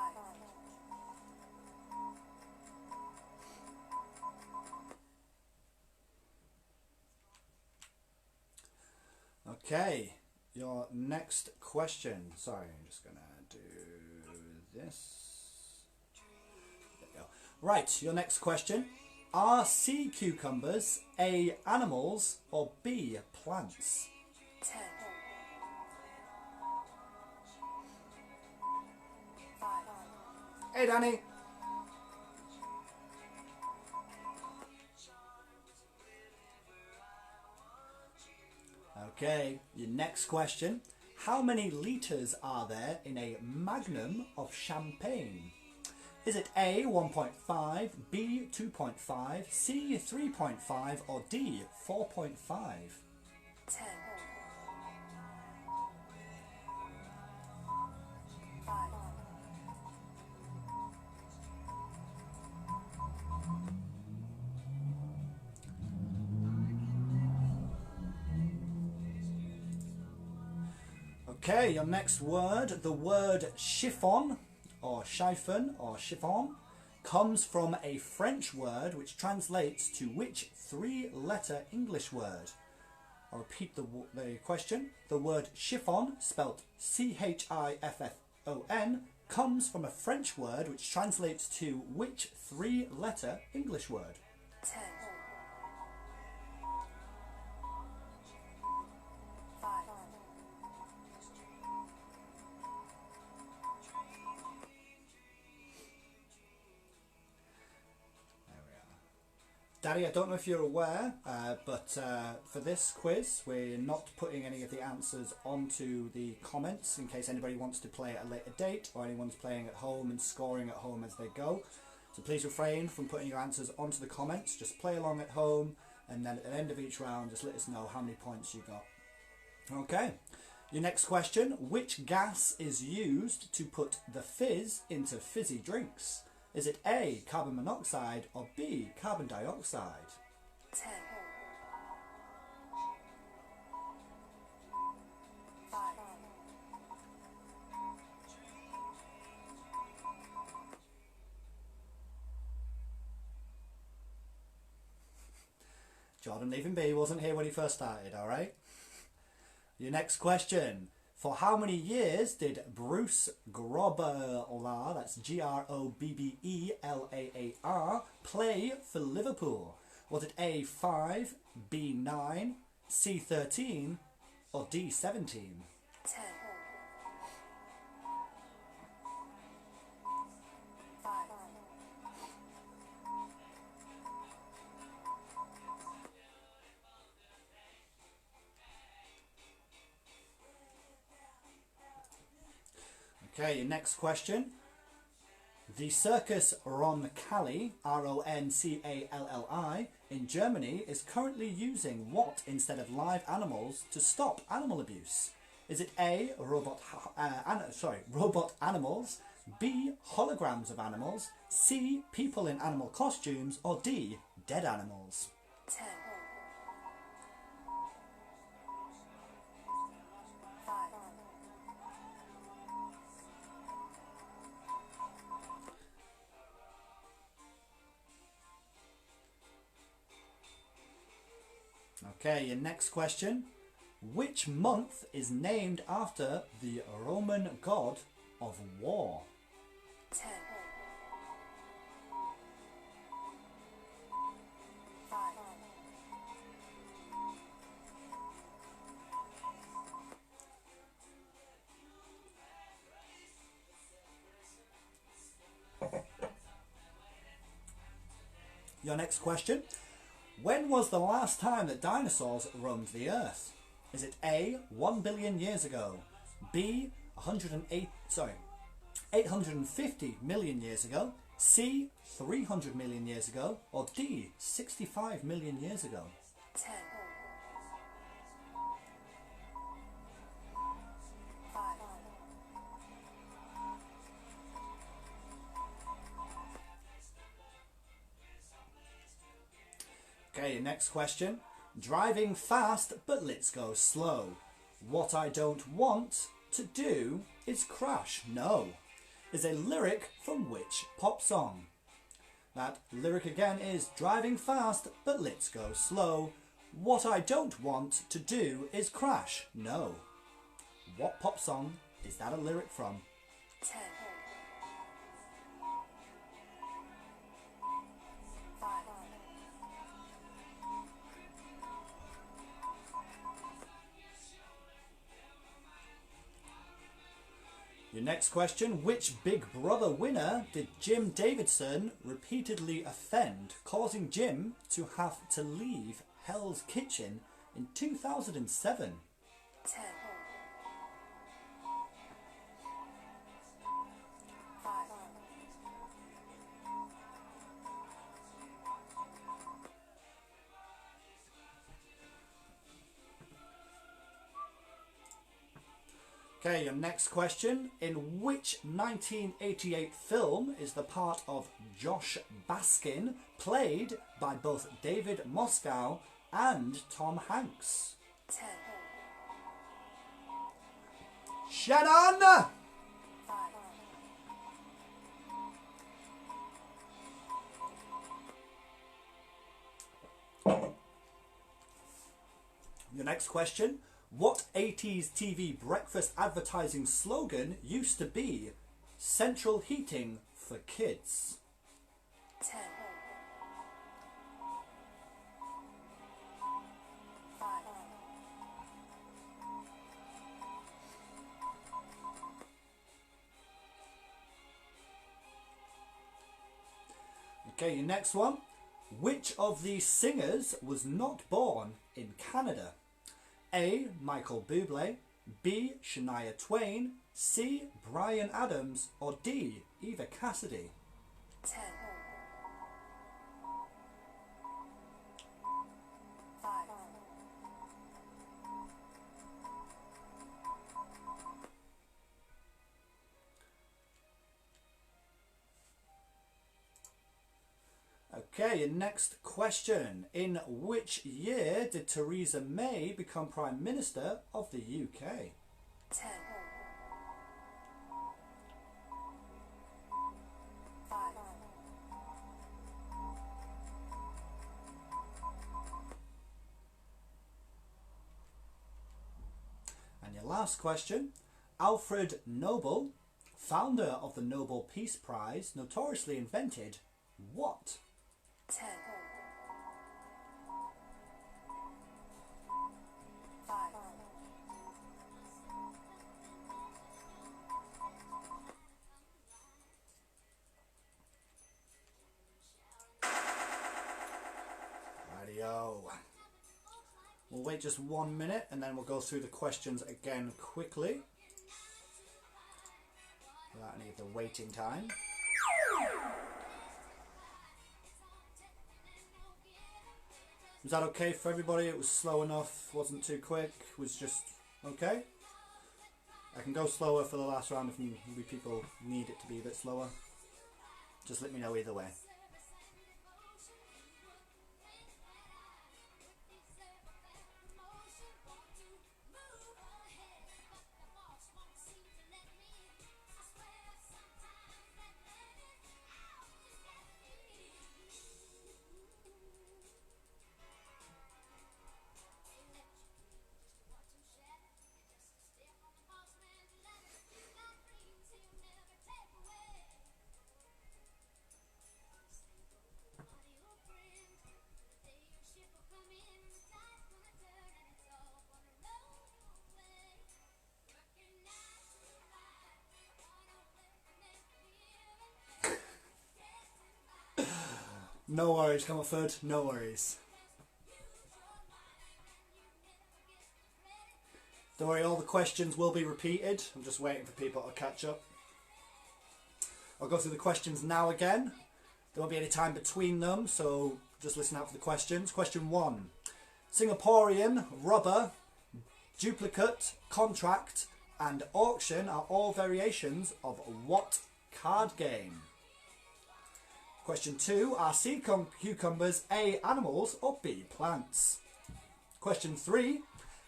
Okay, your next question. Sorry, I'm just going to do this. There we go. Right, your next question. Are sea cucumbers A, animals or B, plants? 10, 5, Hey, Danny. Okay, your next question. How many litres are there in a magnum of champagne? Is it A, 1.5, B, 2.5, C, 3.5 or D, 4.5? 10, 5, Okay, your next word, the word chiffon or chiffon comes from a French word which translates to which 3-letter English word? I'll repeat the question. The word chiffon, spelt C-H-I-F-F-O-N, comes from a French word which translates to which 3-letter English word? 10, 5, Daddy, I don't know if you're aware, but for this quiz, we're not putting any of the answers onto the comments in case anybody wants to play at a later date or anyone's playing at home and scoring at home as they go. So please refrain from putting your answers onto the comments. Just play along at home, and then at the end of each round, just let us know how many points you got. Okay. Your next question. Which gas is used to put the fizz into fizzy drinks? Is it A, carbon monoxide or B, carbon dioxide? 10, 5, Jordan leaving B wasn't here when he first started, alright? Your next question. For how many years did Bruce Grobbelaar, that's Grobbelaar, play for Liverpool? Was it A, 5, B, 9, C, 13 or D, 17? 10, 5, Okay, your next question. The Circus Roncalli, Roncalli, in Germany is currently using what instead of live animals to stop animal abuse? Is it A, robot animals, B, holograms of animals, C, people in animal costumes, or D, dead animals? 10, 5, Okay, your next question. Which month is named after the Roman god of war? 10, 5, Your next question. When was the last time that dinosaurs roamed the earth? Is it A, 1 billion years ago, B, 850 million years ago, C, 300 million years ago, or D, 65 million years ago? 10, 5, Okay, next question. Driving fast, but let's go slow. What I don't want to do is crash, no, is a lyric from which pop song? That lyric again is driving fast, but let's go slow. What I don't want to do is crash, no. What pop song is that a lyric from? 10, 5, Your next question, which Big Brother winner did Jim Davidson repeatedly offend, causing Jim to have to leave Hell's Kitchen in 2007? 10, 5, Okay, your next question. In which 1988 film is the part of Josh Baskin played by both David Moscow and Tom Hanks? 10, Shannon! 5, Your next question. What 80s TV breakfast advertising slogan used to be central heating for kids? 10, 5, Okay, your next one. Which of these singers was not born in Canada? A. Michael Bublé, B. Shania Twain, C. Bryan Adams, or D. Eva Cassidy? 10, 5, Okay, your next question. In which year did Theresa May become Prime Minister of the UK? 10, 5, And your last question. Alfred Nobel, founder of the Nobel Peace Prize, notoriously invented what? 10, 5, Rightio. We'll wait just 1 minute and then we'll go through the questions again quickly. Without any of the waiting time. Was that okay for everybody? It was slow enough, wasn't too quick, was just okay? I can go slower for the last round if maybe people need it to be a bit slower. Just let me know either way. No worries, Comerford, no worries. Don't worry, all the questions will be repeated. I'm just waiting for people to catch up. I'll go through the questions now again. There won't be any time between them, so just listen out for the questions. Question 1. Singaporean, rubber, duplicate, contract and auction are all variations of what card game? Question 2. Are sea cucumbers A, animals or B, plants? Question 3.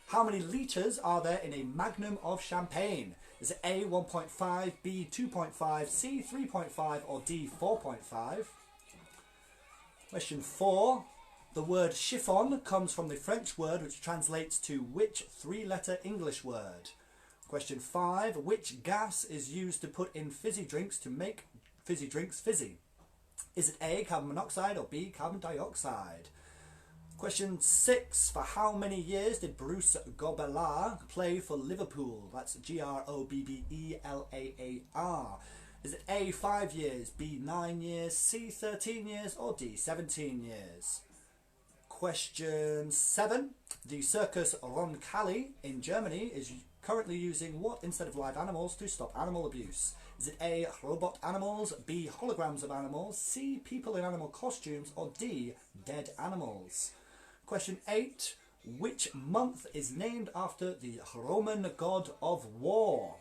How many litres are there in a magnum of champagne? Is it A, 1.5, B, 2.5, C, 3.5 or D, 4.5? Question 4. The word chiffon comes from the French word which translates to which three-letter English word? Question 5. Which gas is used to put in fizzy drinks to make fizzy drinks fizzy? Is it A, carbon monoxide or B, carbon dioxide? Question 6. For how many years did Bruce Gobelaar play for Liverpool? That's Grobbelar. Is it A, 5 years, B, 9 years, C, 13 years or D, 17 years? Question 7. The Circus Roncalli in Germany is currently using what instead of live animals to stop animal abuse? Is it A, robot animals, B, holograms of animals, C, people in animal costumes or D, dead animals? Question 8. Which month is named after the Roman god of war?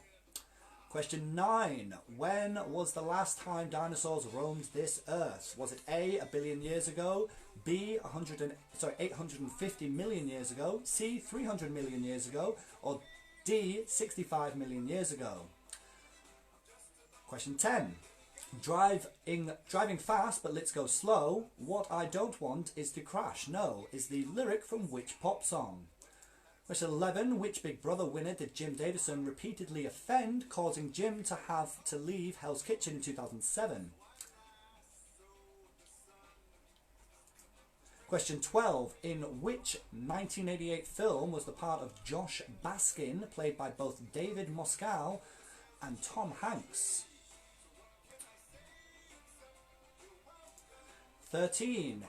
Question 9. When was the last time dinosaurs roamed this earth? Was it A, a billion years ago, B, 850 million years ago, C, 300 million years ago, or D, 65 million years ago? Question 10. Driving fast but let's go slow. What I don't want is to crash. No, is the lyric from which pop song? Question 11. Which Big Brother winner did Jim Davison repeatedly offend, causing Jim to have to leave Hell's Kitchen in 2007? Question 12. In which 1988 film was the part of Josh Baskin played by both David Moscow and Tom Hanks? 13.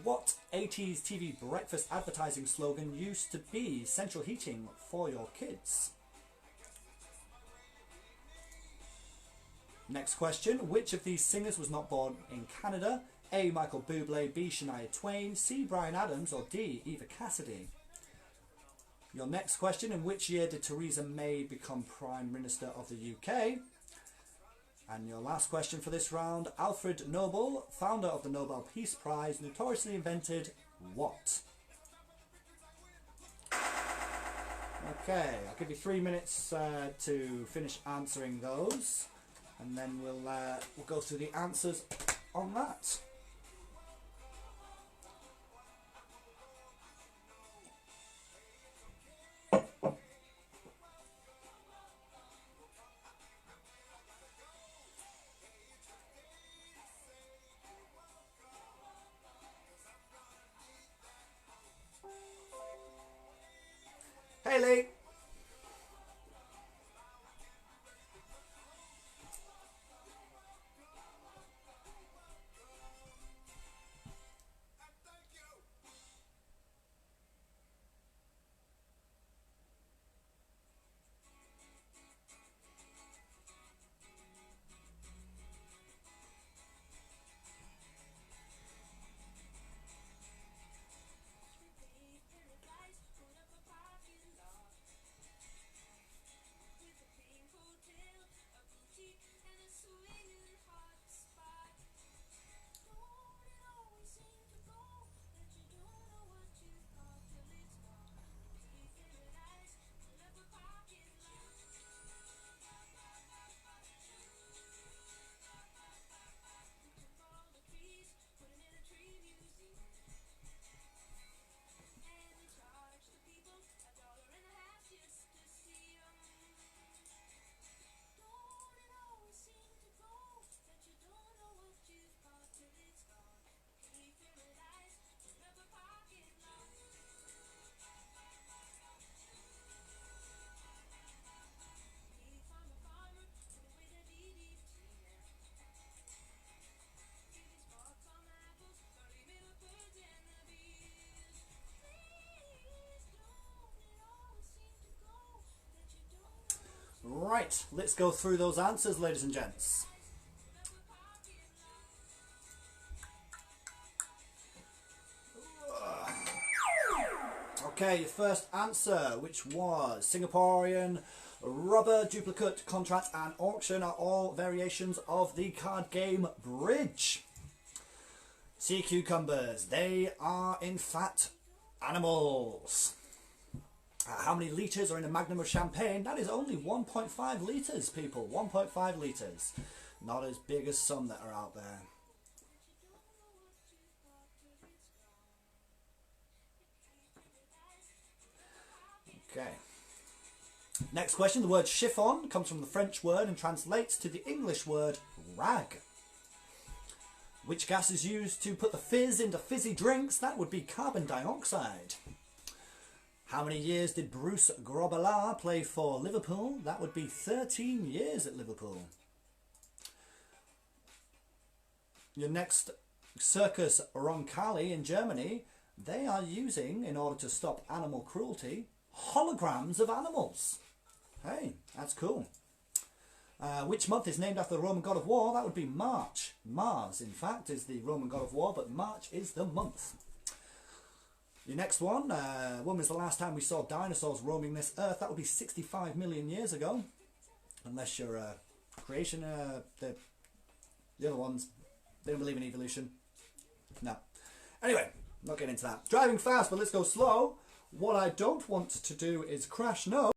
What 80s TV breakfast advertising slogan used to be central heating for your kids? Next question. Which of these singers was not born in Canada? A, Michael Bublé, B, Shania Twain, C, Bryan Adams or D, Eva Cassidy? Your next question. In which year did Theresa May become Prime Minister of the UK? And your last question for this round. Alfred Nobel, founder of the Nobel Peace Prize, notoriously invented what? Okay, I'll give you 3 minutes to finish answering those, and then we'll go through the answers on that. Haley. Right, let's go through those answers, ladies and gents. Okay, your first answer, which was Singaporean rubber, duplicate, contract and auction are all variations of the card game Bridge. Sea cucumbers, they are in fact animals. How many litres are in a magnum of champagne? That is only 1.5 litres, people. 1.5 litres. Not as big as some that are out there. Okay. Next question. The word chiffon comes from the French word and translates to the English word rag. Which gas is used to put the fizz into fizzy drinks? That would be carbon dioxide. How many years did Bruce Grobbelaar play for Liverpool? That would be 13 years at Liverpool. Your next Circus Roncalli in Germany, they are using, in order to stop animal cruelty, holograms of animals. Hey, that's cool. Which month is named after the Roman god of war? That would be March. Mars, in fact, is the Roman god of war, but March is the month. Your next one, when was the last time we saw dinosaurs roaming this earth? That would be 65 million years ago. Unless you're creation, the other ones, they don't believe in evolution. No. Anyway, not getting into that. Driving fast, but let's go slow. What I don't want to do is crash, no.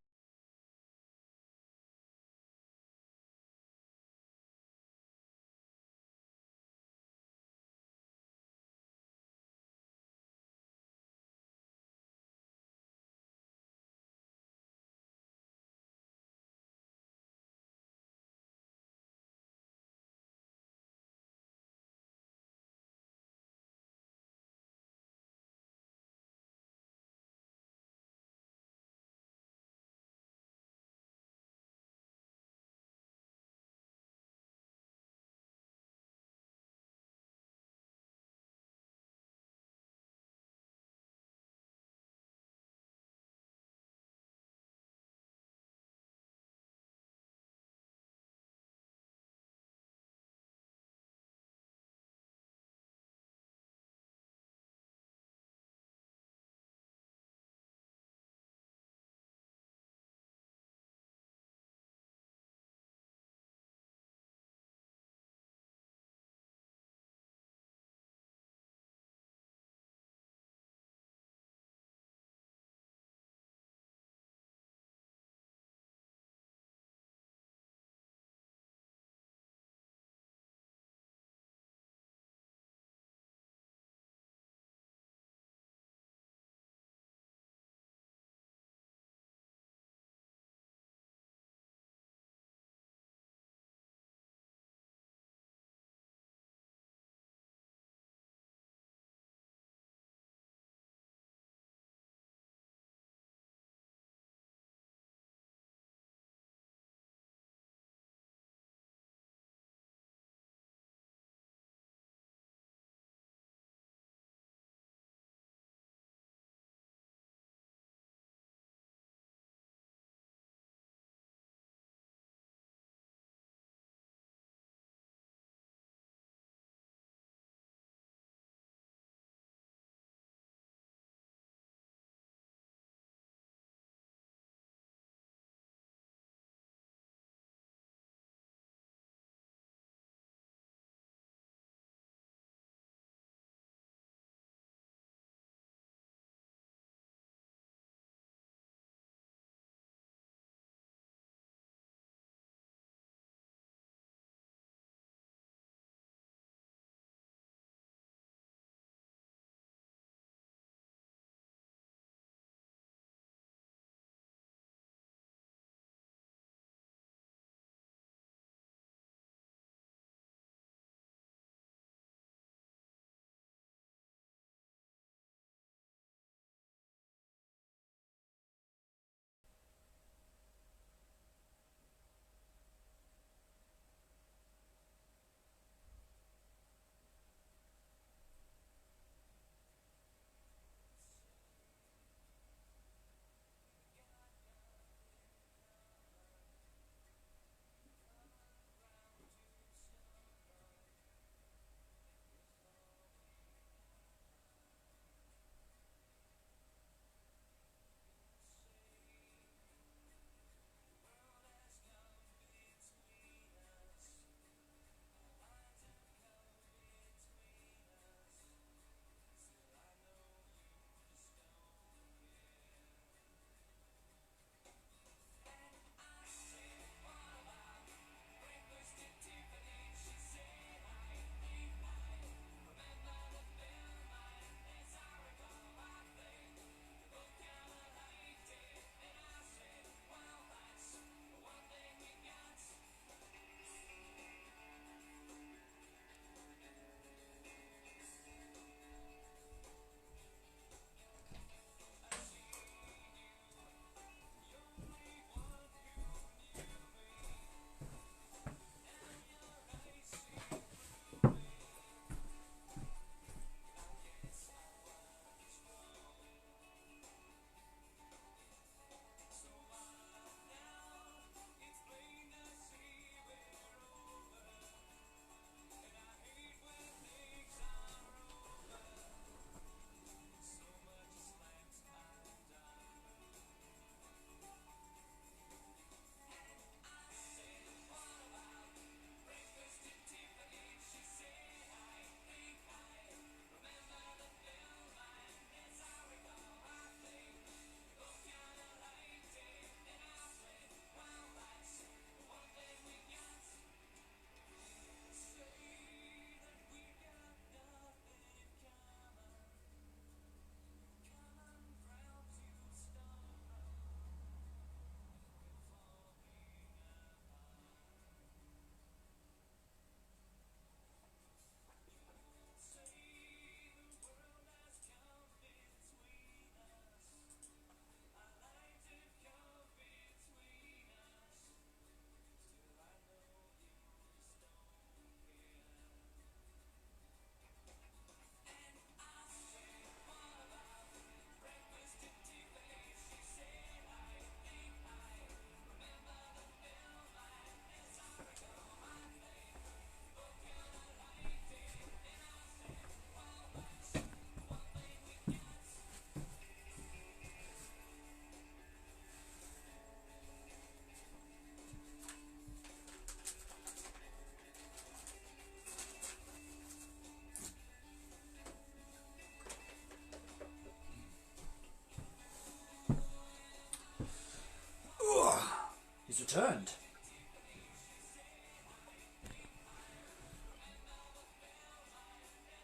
He's returned.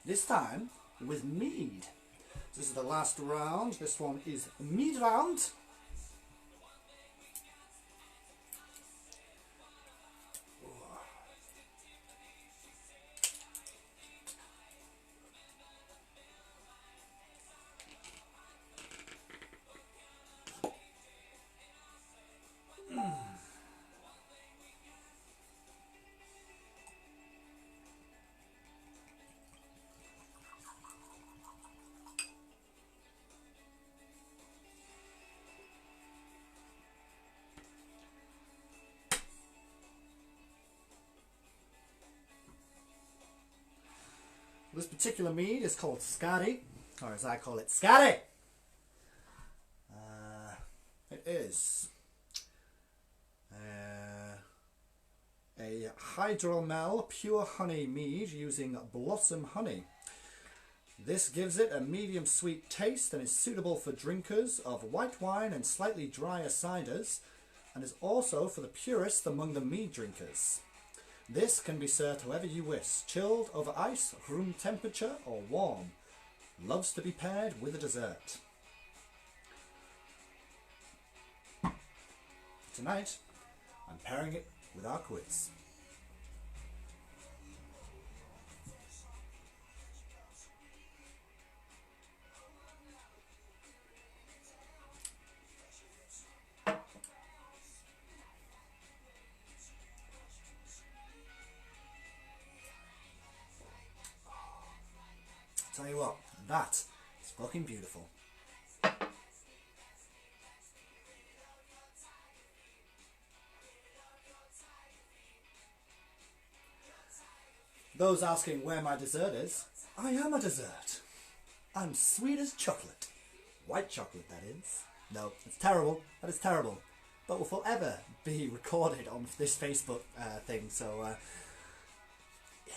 This time with mead. This is the last round. This one is mead round. This particular mead is called Skadi, or as I call it, Skadi. It is a hydromel pure honey mead using blossom honey. This gives it a medium sweet taste and is suitable for drinkers of white wine and slightly drier ciders, and is also for the purists among the mead drinkers. This can be served however you wish, chilled, over ice, room temperature, or warm. Loves to be paired with a dessert. Tonight, I'm pairing it with our quiz. Tell you what, that is fucking beautiful. Those asking where my dessert is, I am a dessert. I'm sweet as chocolate. White chocolate, that is. No, it's terrible. That is terrible. But will forever be recorded on this Facebook thing, so yeah.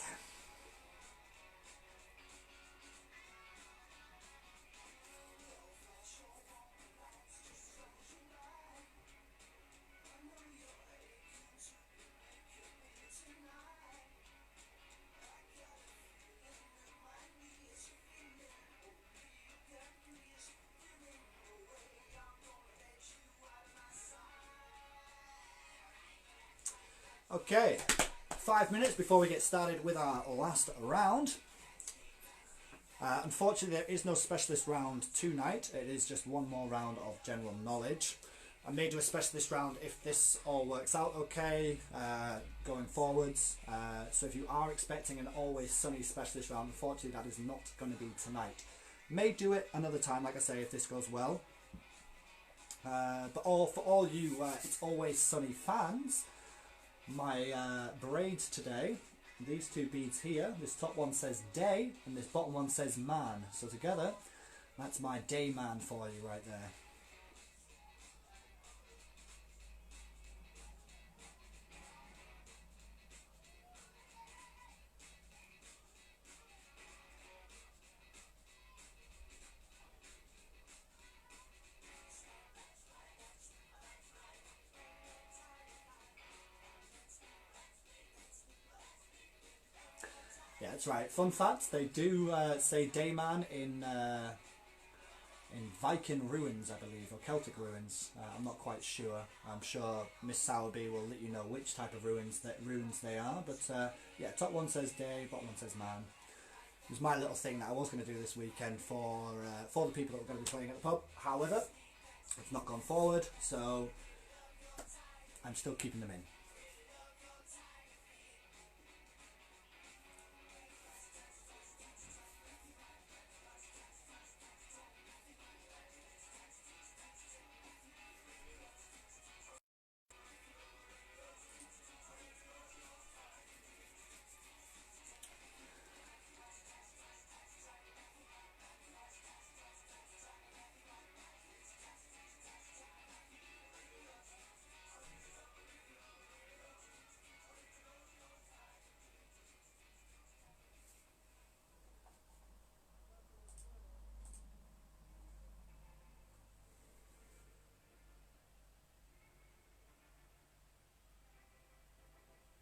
Okay, 5 minutes before we get started with our last round. Unfortunately, there is no specialist round tonight. It is just one more round of general knowledge. I may do a specialist round if this all works out okay going forwards. So if you are expecting an Always Sunny specialist round, unfortunately that is not going to be tonight. May do it another time, like I say, if this goes well. But for all you It's Always Sunny fans, my braids today, these two beads here, this top one says day and this bottom one says man, so together that's my day man for you right there. Yeah, that's right. Fun fact, they do say Dayman in Viking ruins, I believe, or Celtic ruins. I'm not quite sure. I'm sure Miss Sowerby will let you know which type of ruins they are. But yeah, top one says day, bottom one says man. It was my little thing that I was going to do this weekend for the people that were going to be playing at the pub. However, it's not gone forward, so I'm still keeping them in.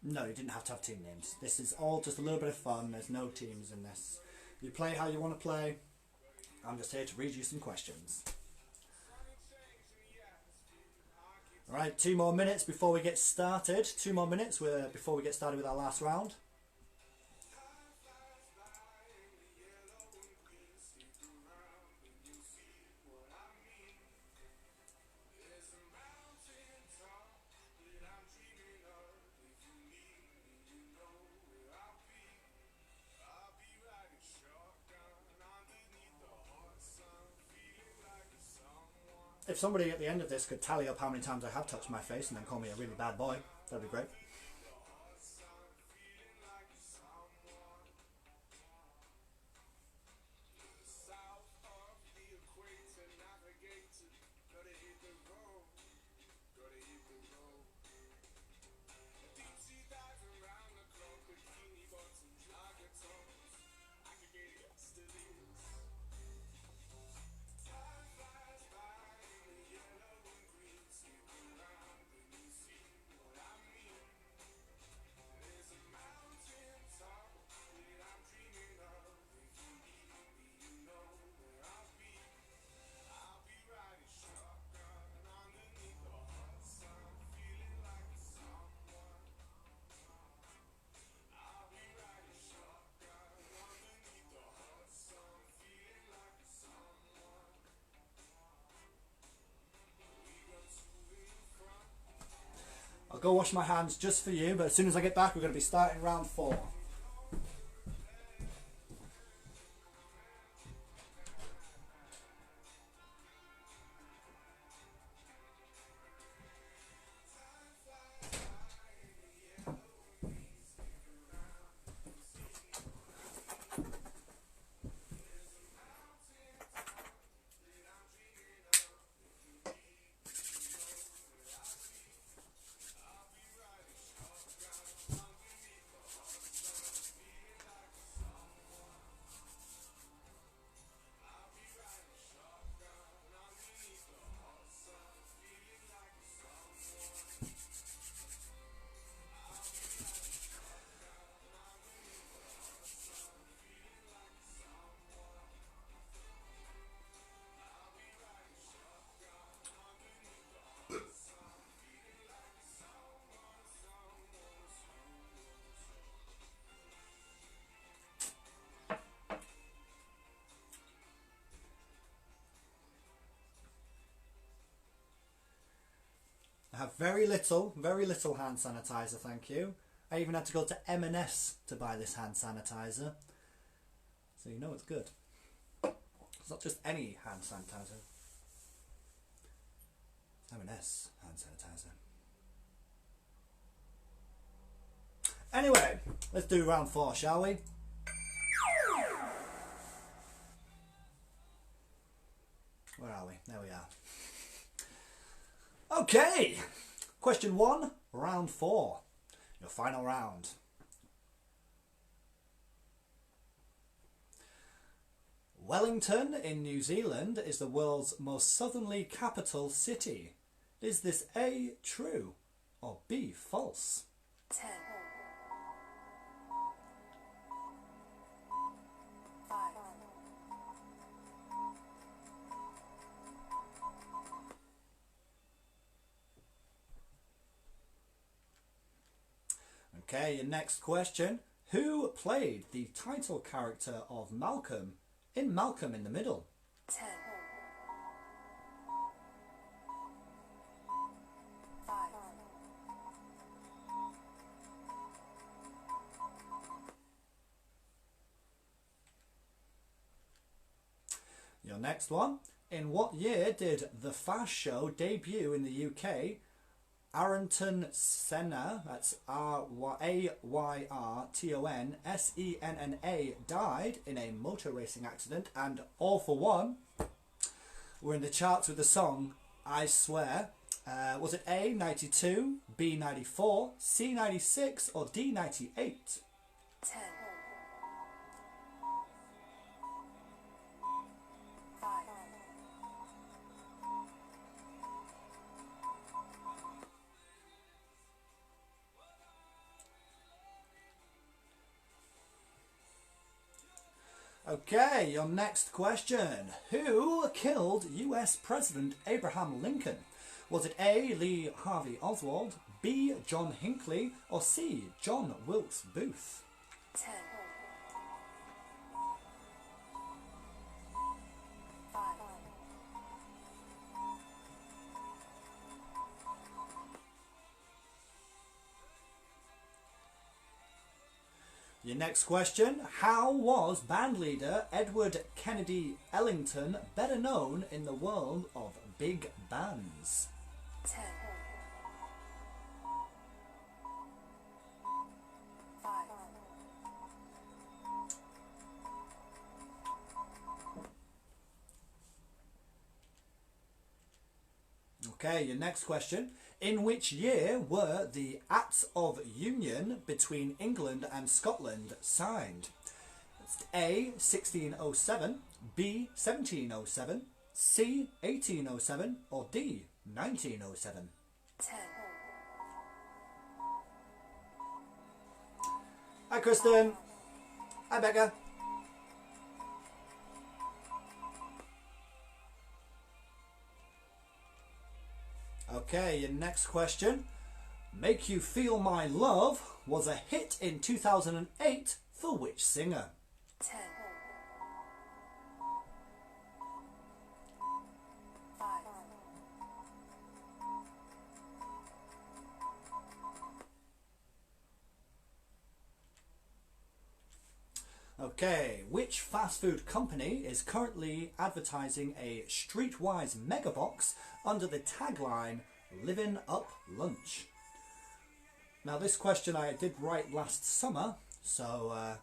No, you didn't have to have team names. This is all just a little bit of fun. There's no teams in this. You play how you want to play. I'm just here to read you some questions. Alright, 2 more minutes before we get started. 2 more minutes before we get started with our last round. If somebody at the end of this could tally up how many times I have touched my face and then call me a really bad boy, that'd be great. I'll go wash my hands just for you, but as soon as I get back, we're going to be starting round 4. I have very little hand sanitizer, thank you. I even had to go to M&S to buy this hand sanitizer. So you know it's good. It's not just any hand sanitizer. M&S hand sanitizer. Anyway, let's do round 4, shall we? Where are we? There we are. Okay, question 1, round 4, your final round. Wellington in New Zealand is the world's most southerly capital city. Is this A, true, or B, false? 10, 5, Okay, your next question. Who played the title character of Malcolm in Malcolm in the Middle? 10, 5, Your next one. In what year did The Fast Show debut in the UK? Ayrton Senna, that's Ayrtonsenna, died in a motor racing accident, and All For One were in the charts with the song I Swear. Was it A, 92, B, 94, C, 96, or D, 98? 10, 5, Okay, your next question. Who killed US President Abraham Lincoln? Was it A. Lee Harvey Oswald, B. John Hinckley, or C. John Wilkes Booth? 10, 5, Your next question. How was bandleader Edward Kennedy Ellington better known in the world of big bands? 10, 5, Okay, your next question. In which year were the Acts of Union between England and Scotland signed? It's A. 1607, B. 1707, C. 1807, or D. 1907? 10, Hi, Kristen. Hi, Becca. Okay, your next question. Make You Feel My Love was a hit in 2008 for which singer? 10, 5, Okay, which fast food company is currently advertising a Streetwise Megabox under the tagline Living Up Lunch? Now this question I did write last summer, so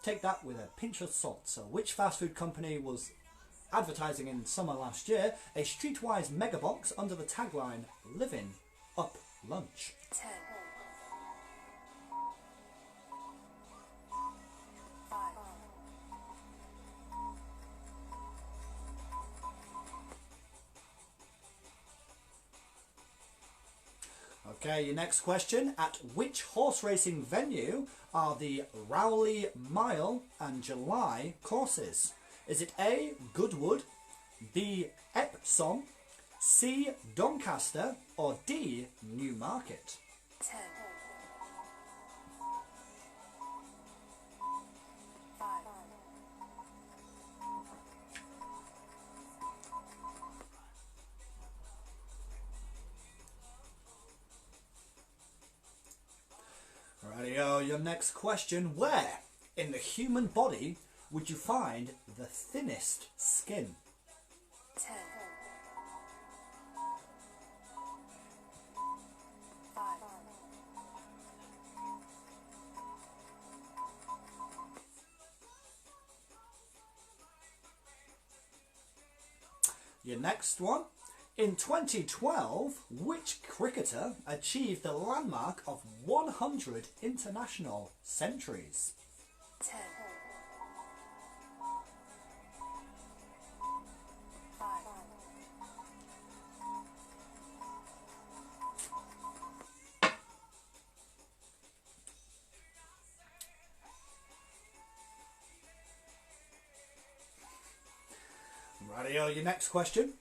take that with a pinch of salt. So which fast food company was advertising in summer last year a Streetwise Megabox under the tagline Living Up Lunch? 10, 5, Okay, your next question. At which horse racing venue are the Rowley Mile and July courses? Is it A. Goodwood, B. Epsom, C. Doncaster, or D. Newmarket? 10, 5, Rightio, your next question. Where in the human body would you find the thinnest skin? 10, 5, Your next one. In 2012, which cricketer achieved the landmark of 100 international centuries? 10, 5, Rightio, your next question.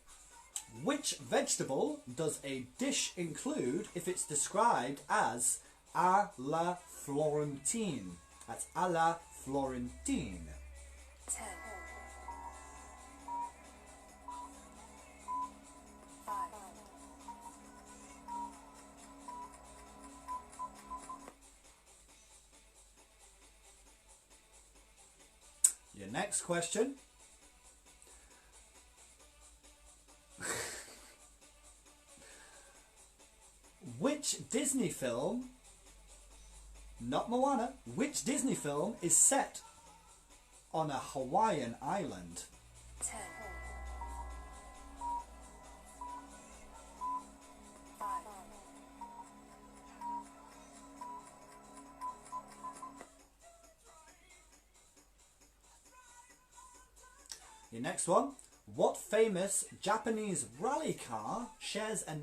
Which vegetable does a dish include if it's described as à la Florentine? That's à la Florentine. 10, 5, Your next question. Which Disney film, not Moana, which Disney film is set on a Hawaiian island? 10, 5, Your next one. What famous Japanese rally car shares a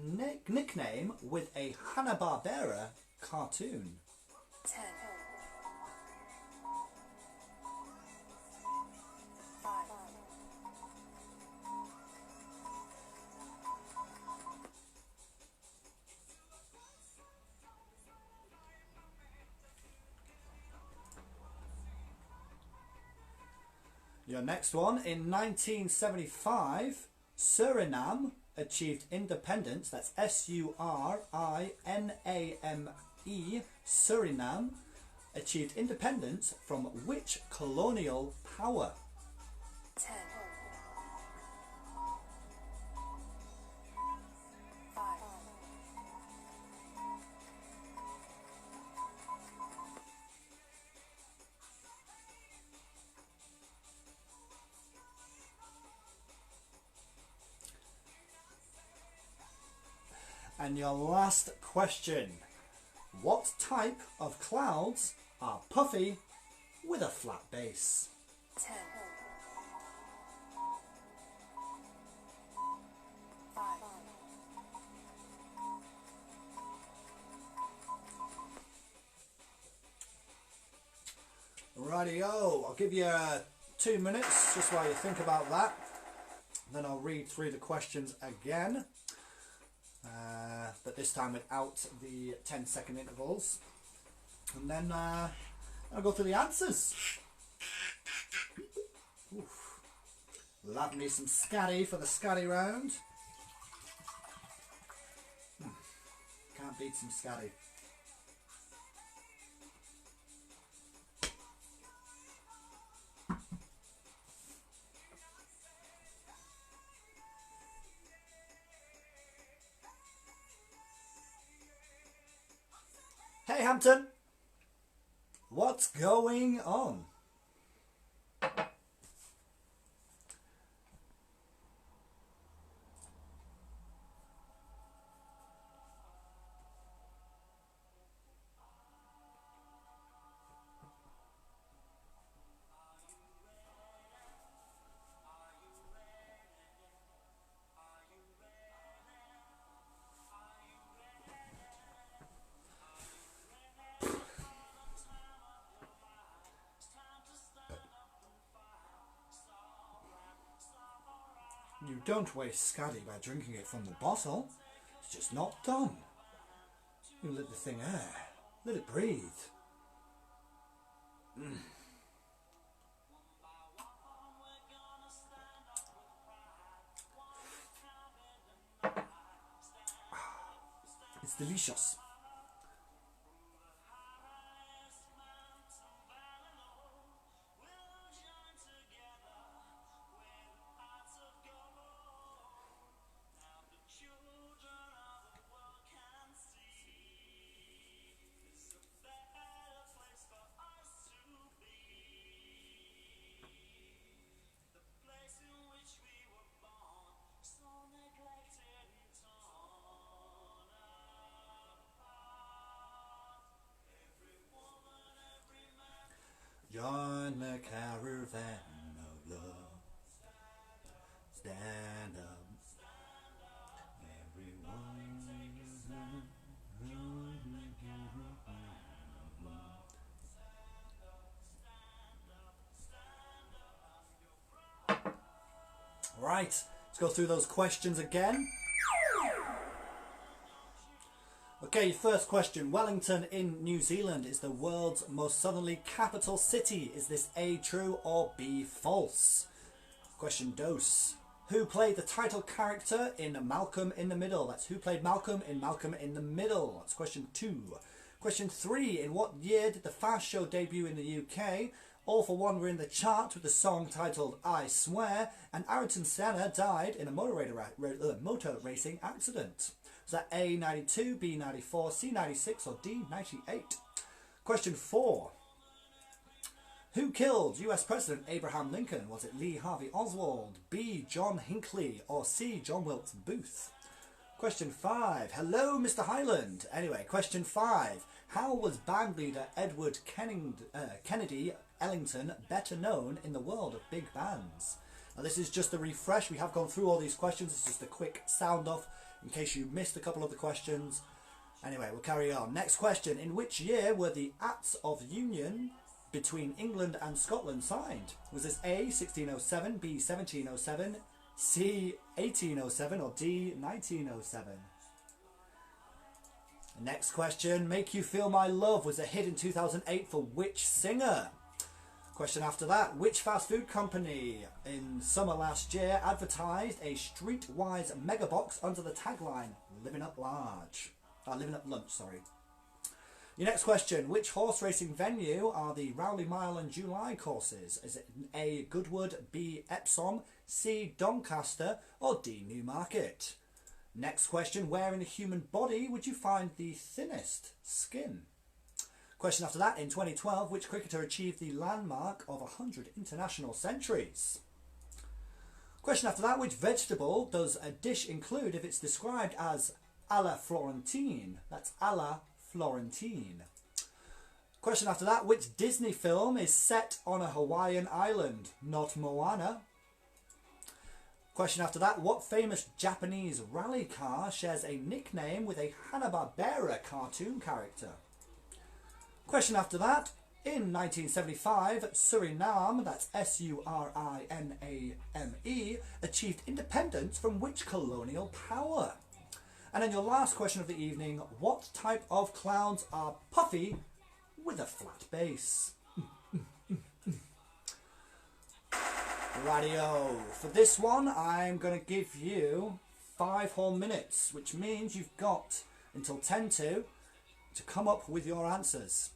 nickname with a Hanna-Barbera cartoon? 10, Your next one. In 1975, Suriname achieved independence. That's Suriname. Suriname achieved independence from which colonial power? 10, 5, And your last question. What type of clouds are puffy with a flat base? 10, 5, Rightio, I'll give you 2 minutes just while you think about that. Then I'll read through the questions again. But this time without the 10-second intervals. And then I'll go through the answers. Oof. Love me some Scatty for the Scatty round. Can't beat some Scatty. Hey Hampton, what's going on? You don't waste Scatty by drinking it from the bottle. It's just not done. You let the thing air. Let it breathe. It's delicious. Join the caravan of love. Stand up, everyone. Right, let's go through those questions again. Okay, first question. Wellington in New Zealand is the world's most southerly capital city. Is this A, true, or B, false? Question dos. Who played the title character in Malcolm in the Middle? That's who played Malcolm in Malcolm in the Middle. That's question 2. Question 3. In what year did the Fast Show debut in the UK? All for One were in the chart with the song titled I Swear, and Ayrton Senna died in a motor racing accident. Was that A, 92, B, 94, C, 96, or D, 98? Question 4. Who killed US President Abraham Lincoln? Was it Lee Harvey Oswald, B, John Hinckley, or C, John Wilkes Booth? Question 5. Hello, Mr. Highland. Anyway, question 5. How was band leader Edward Kennedy Ellington better known in the world of big bands? Now, this is just a refresh. We have gone through all these questions. It's just a quick sound off in case you missed a couple of the questions. Anyway, we'll carry on. Next question. In which year were the Acts of Union between England and Scotland signed? Was this A, 1607, B, 1707, C, 1807, or D, 1907? Next question. Make You Feel My Love was a hit in 2008 for which singer? Question after that. Which fast food company in summer last year advertised a Streetwise mega box under the tagline Living Up Large? Living Up Lunch, sorry. Your next question. Which horse racing venue are the Rowley Mile and July courses? Is it A. Goodwood, B. Epsom, C. Doncaster, or D. Newmarket? Next question. Where in the human body would you find the thinnest skin? Question after that. In 2012, which cricketer achieved the landmark of 100 international centuries? Question after that. Which vegetable does a dish include if it's described as à la Florentine? That's à la Florentine. Question after that. Which Disney film is set on a Hawaiian island? Not Moana. Question after that. What famous Japanese rally car shares a nickname with a Hanna-Barbera cartoon character? Question after that. In 1975, Suriname, that's Suriname, achieved independence from which colonial power? And then your last question of the evening. What type of clowns are puffy with a flat base? Radio. For this one, I'm going to give you 5 whole minutes, which means you've got until 10 to come up with your answers.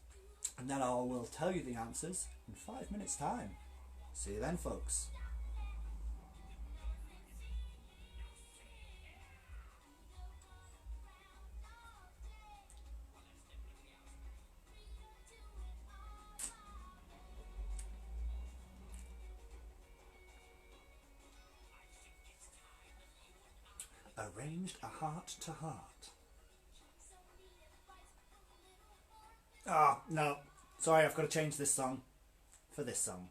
And then I will tell you the answers in 5 minutes' time. See you then, folks. Arranged a heart to heart. Oh, no. Sorry, I've got to change this song for this song.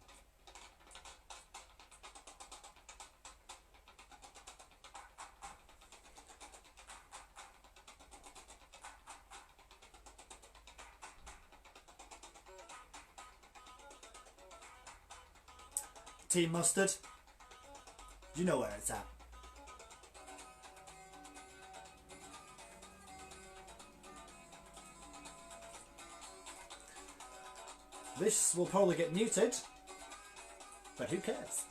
Team Mustard. You know where it's at. This will probably get muted, but who cares?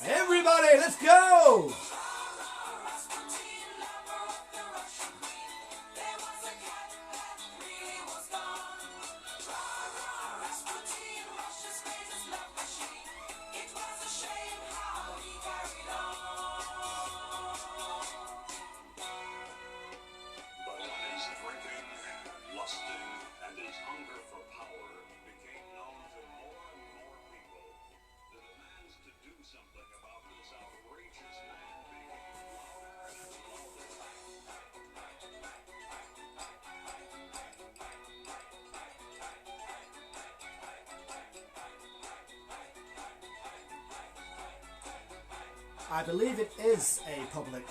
Everybody, let's go! I believe it is a public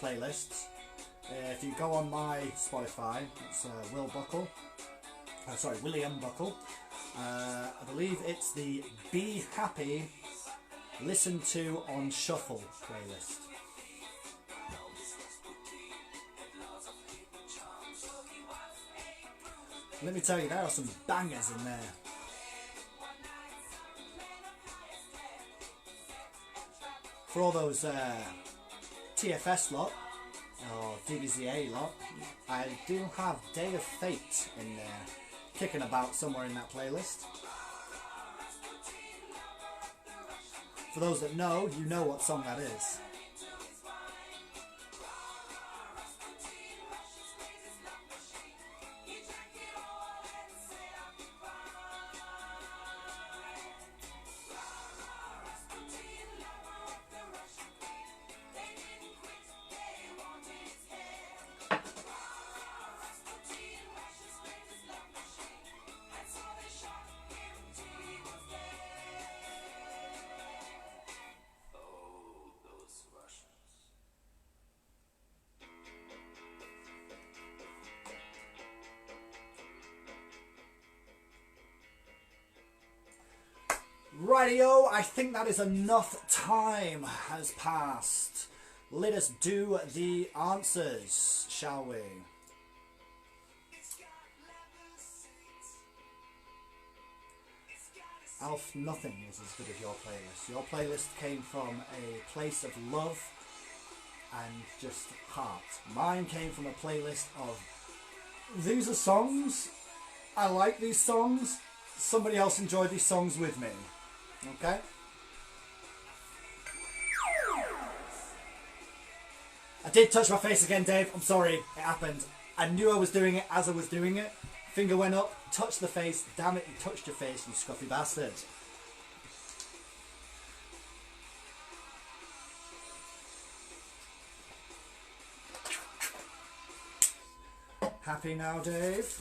playlist. If you go on my Spotify, it's William Buckle. I believe it's the Be Happy Listen To on Shuffle playlist. Let me tell you, there are some bangers in there. For all those TFS lot, or DBZA lot. I do have Day of Fate in there, kicking about somewhere in that playlist. For those that know, you know what song that is. Rightio, I think that is enough time has passed. Let us do the answers, shall we? Alf, nothing is as good as your playlist. Your playlist came from a place of love and just heart. Mine came from a playlist of, these are songs, I like these songs, somebody else enjoyed these songs with me. Okay? I did touch my face again, Dave. I'm sorry, it happened. I knew I was doing it as I was doing it. Finger went up, touched the face. Damn it, you touched your face, you scruffy bastard. Happy now, Dave?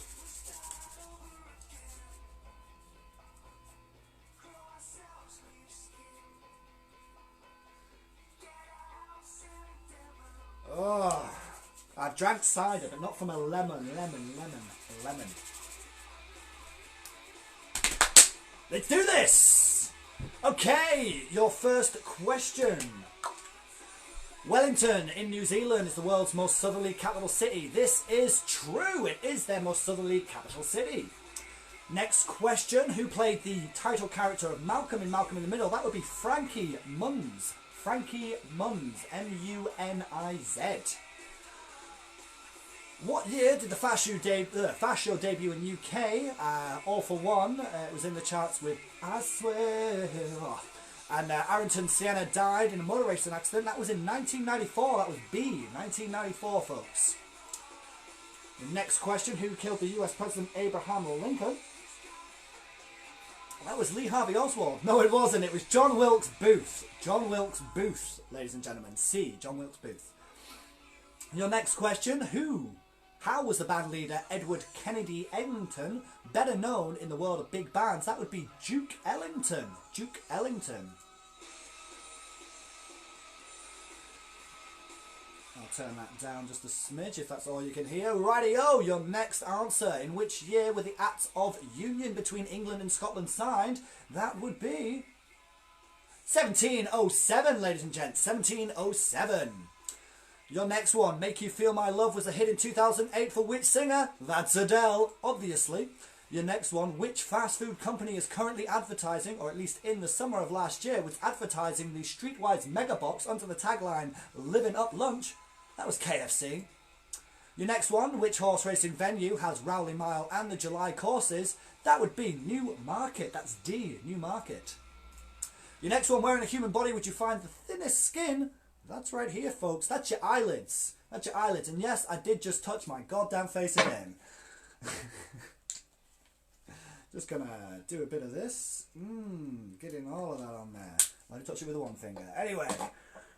Oh, I've drank cider, but not from a lemon. Let's do this! Okay, your first question. Wellington in New Zealand is the world's most southerly capital city. This is true. It is their most southerly capital city. Next question. Who played the title character of Malcolm in Malcolm in the Middle? That would be Frankie Muniz. Frankie Muniz. M-U-N-I-Z. What year did the Fast Show debut in UK? All for One. It was in the charts with I Swear. And Ayrton Senna died in a motor racing accident. That was in 1994. That was B. 1994, folks. The next question. Who killed the US President Abraham Lincoln? That was Lee Harvey Oswald. No, it wasn't. It was John Wilkes Booth. John Wilkes Booth, ladies and gentlemen. C. John Wilkes Booth. Your next question. How was the band leader Edward Kennedy Ellington better known in the world of big bands? That would be Duke Ellington. Duke Ellington. I'll turn that down just a smidge if that's all you can hear. Rightio, your next answer. In which year were the Acts of Union between England and Scotland signed? That would be 1707, ladies and gents. 1707. Your next one, Make You Feel My Love, was a hit in 2008 for which singer? That's Adele, obviously. Your next one, which fast food company is currently advertising, or at least in the summer of last year, was advertising the Streetwise Mega Box under the tagline, Living Up Lunch? That was KFC. Your next one, which horse racing venue has Rowley Mile and the July courses? That would be Newmarket. That's D, Newmarket. Your next one, where in a human body would you find the thinnest skin? That's right here, folks. That's your eyelids. That's your eyelids. And yes, I did just touch my goddamn face again. Just gonna do a bit of this. Getting all of that on there. I only touch it with one finger. Anyway,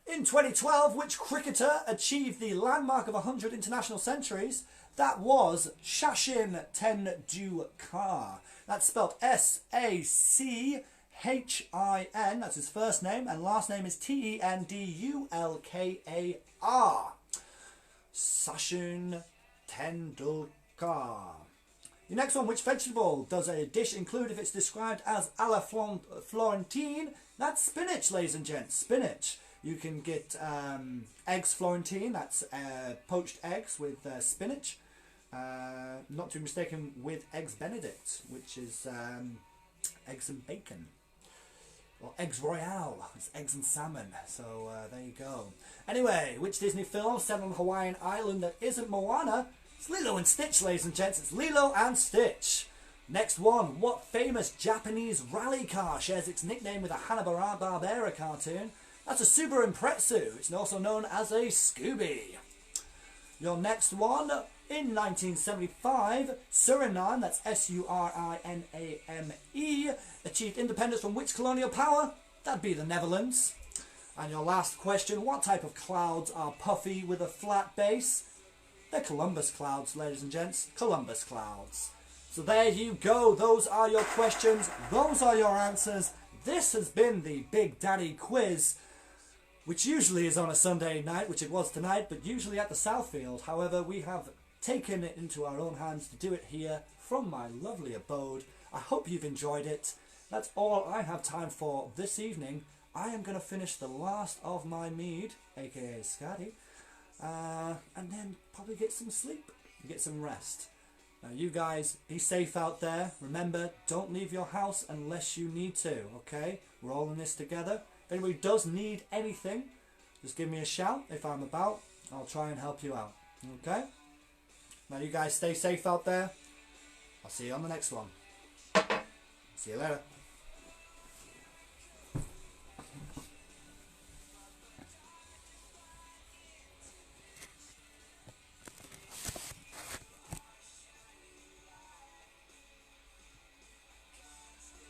in 2012, which cricketer achieved the landmark of 100 international centuries? That was Sachin Tendulkar. That's spelled S-A-C-H-I-N. That's his first name, and last name is T-E-N-D-U-L-K-A-R. Sachin Tendulkar. The next one, which vegetable does a dish include if it's described as a la Florentine? That's spinach, ladies and gents, spinach. You can get eggs Florentine, that's poached eggs with spinach. Not to be mistaken with eggs Benedict, which is eggs and bacon. Or Eggs Royale. It's eggs and salmon. So there you go. Anyway, which Disney film set on a Hawaiian island that isn't Moana? It's Lilo and Stitch, ladies and gents. It's Lilo and Stitch. Next one. What famous Japanese rally car shares its nickname with a Hanna-Barbera cartoon? That's a Subaru Impreza. It's also known as a Scooby. Your next one. In 1975, Suriname, that's S-U-R-I-N-A-M-E, achieved independence from which colonial power? That'd be the Netherlands. And your last question, what type of clouds are puffy with a flat base? They're Columbus clouds, ladies and gents. Columbus clouds. So there you go. Those are your questions. Those are your answers. This has been the Big Daddy Quiz, which usually is on a Sunday night, which it was tonight, but usually at the Southfield. However, we have taken it into our own hands to do it here from my lovely abode. I hope you've enjoyed it. That's all I have time for this evening. I am going to finish the last of my mead, aka Scotty, and then probably get some sleep, get some rest. Now you guys, be safe out there. Remember, don't leave your house unless you need to, okay? We're all in this together. If anybody does need anything, just give me a shout if I'm about. I'll try and help you out, okay? Now you guys stay safe out there. I'll see you on the next one. See you later.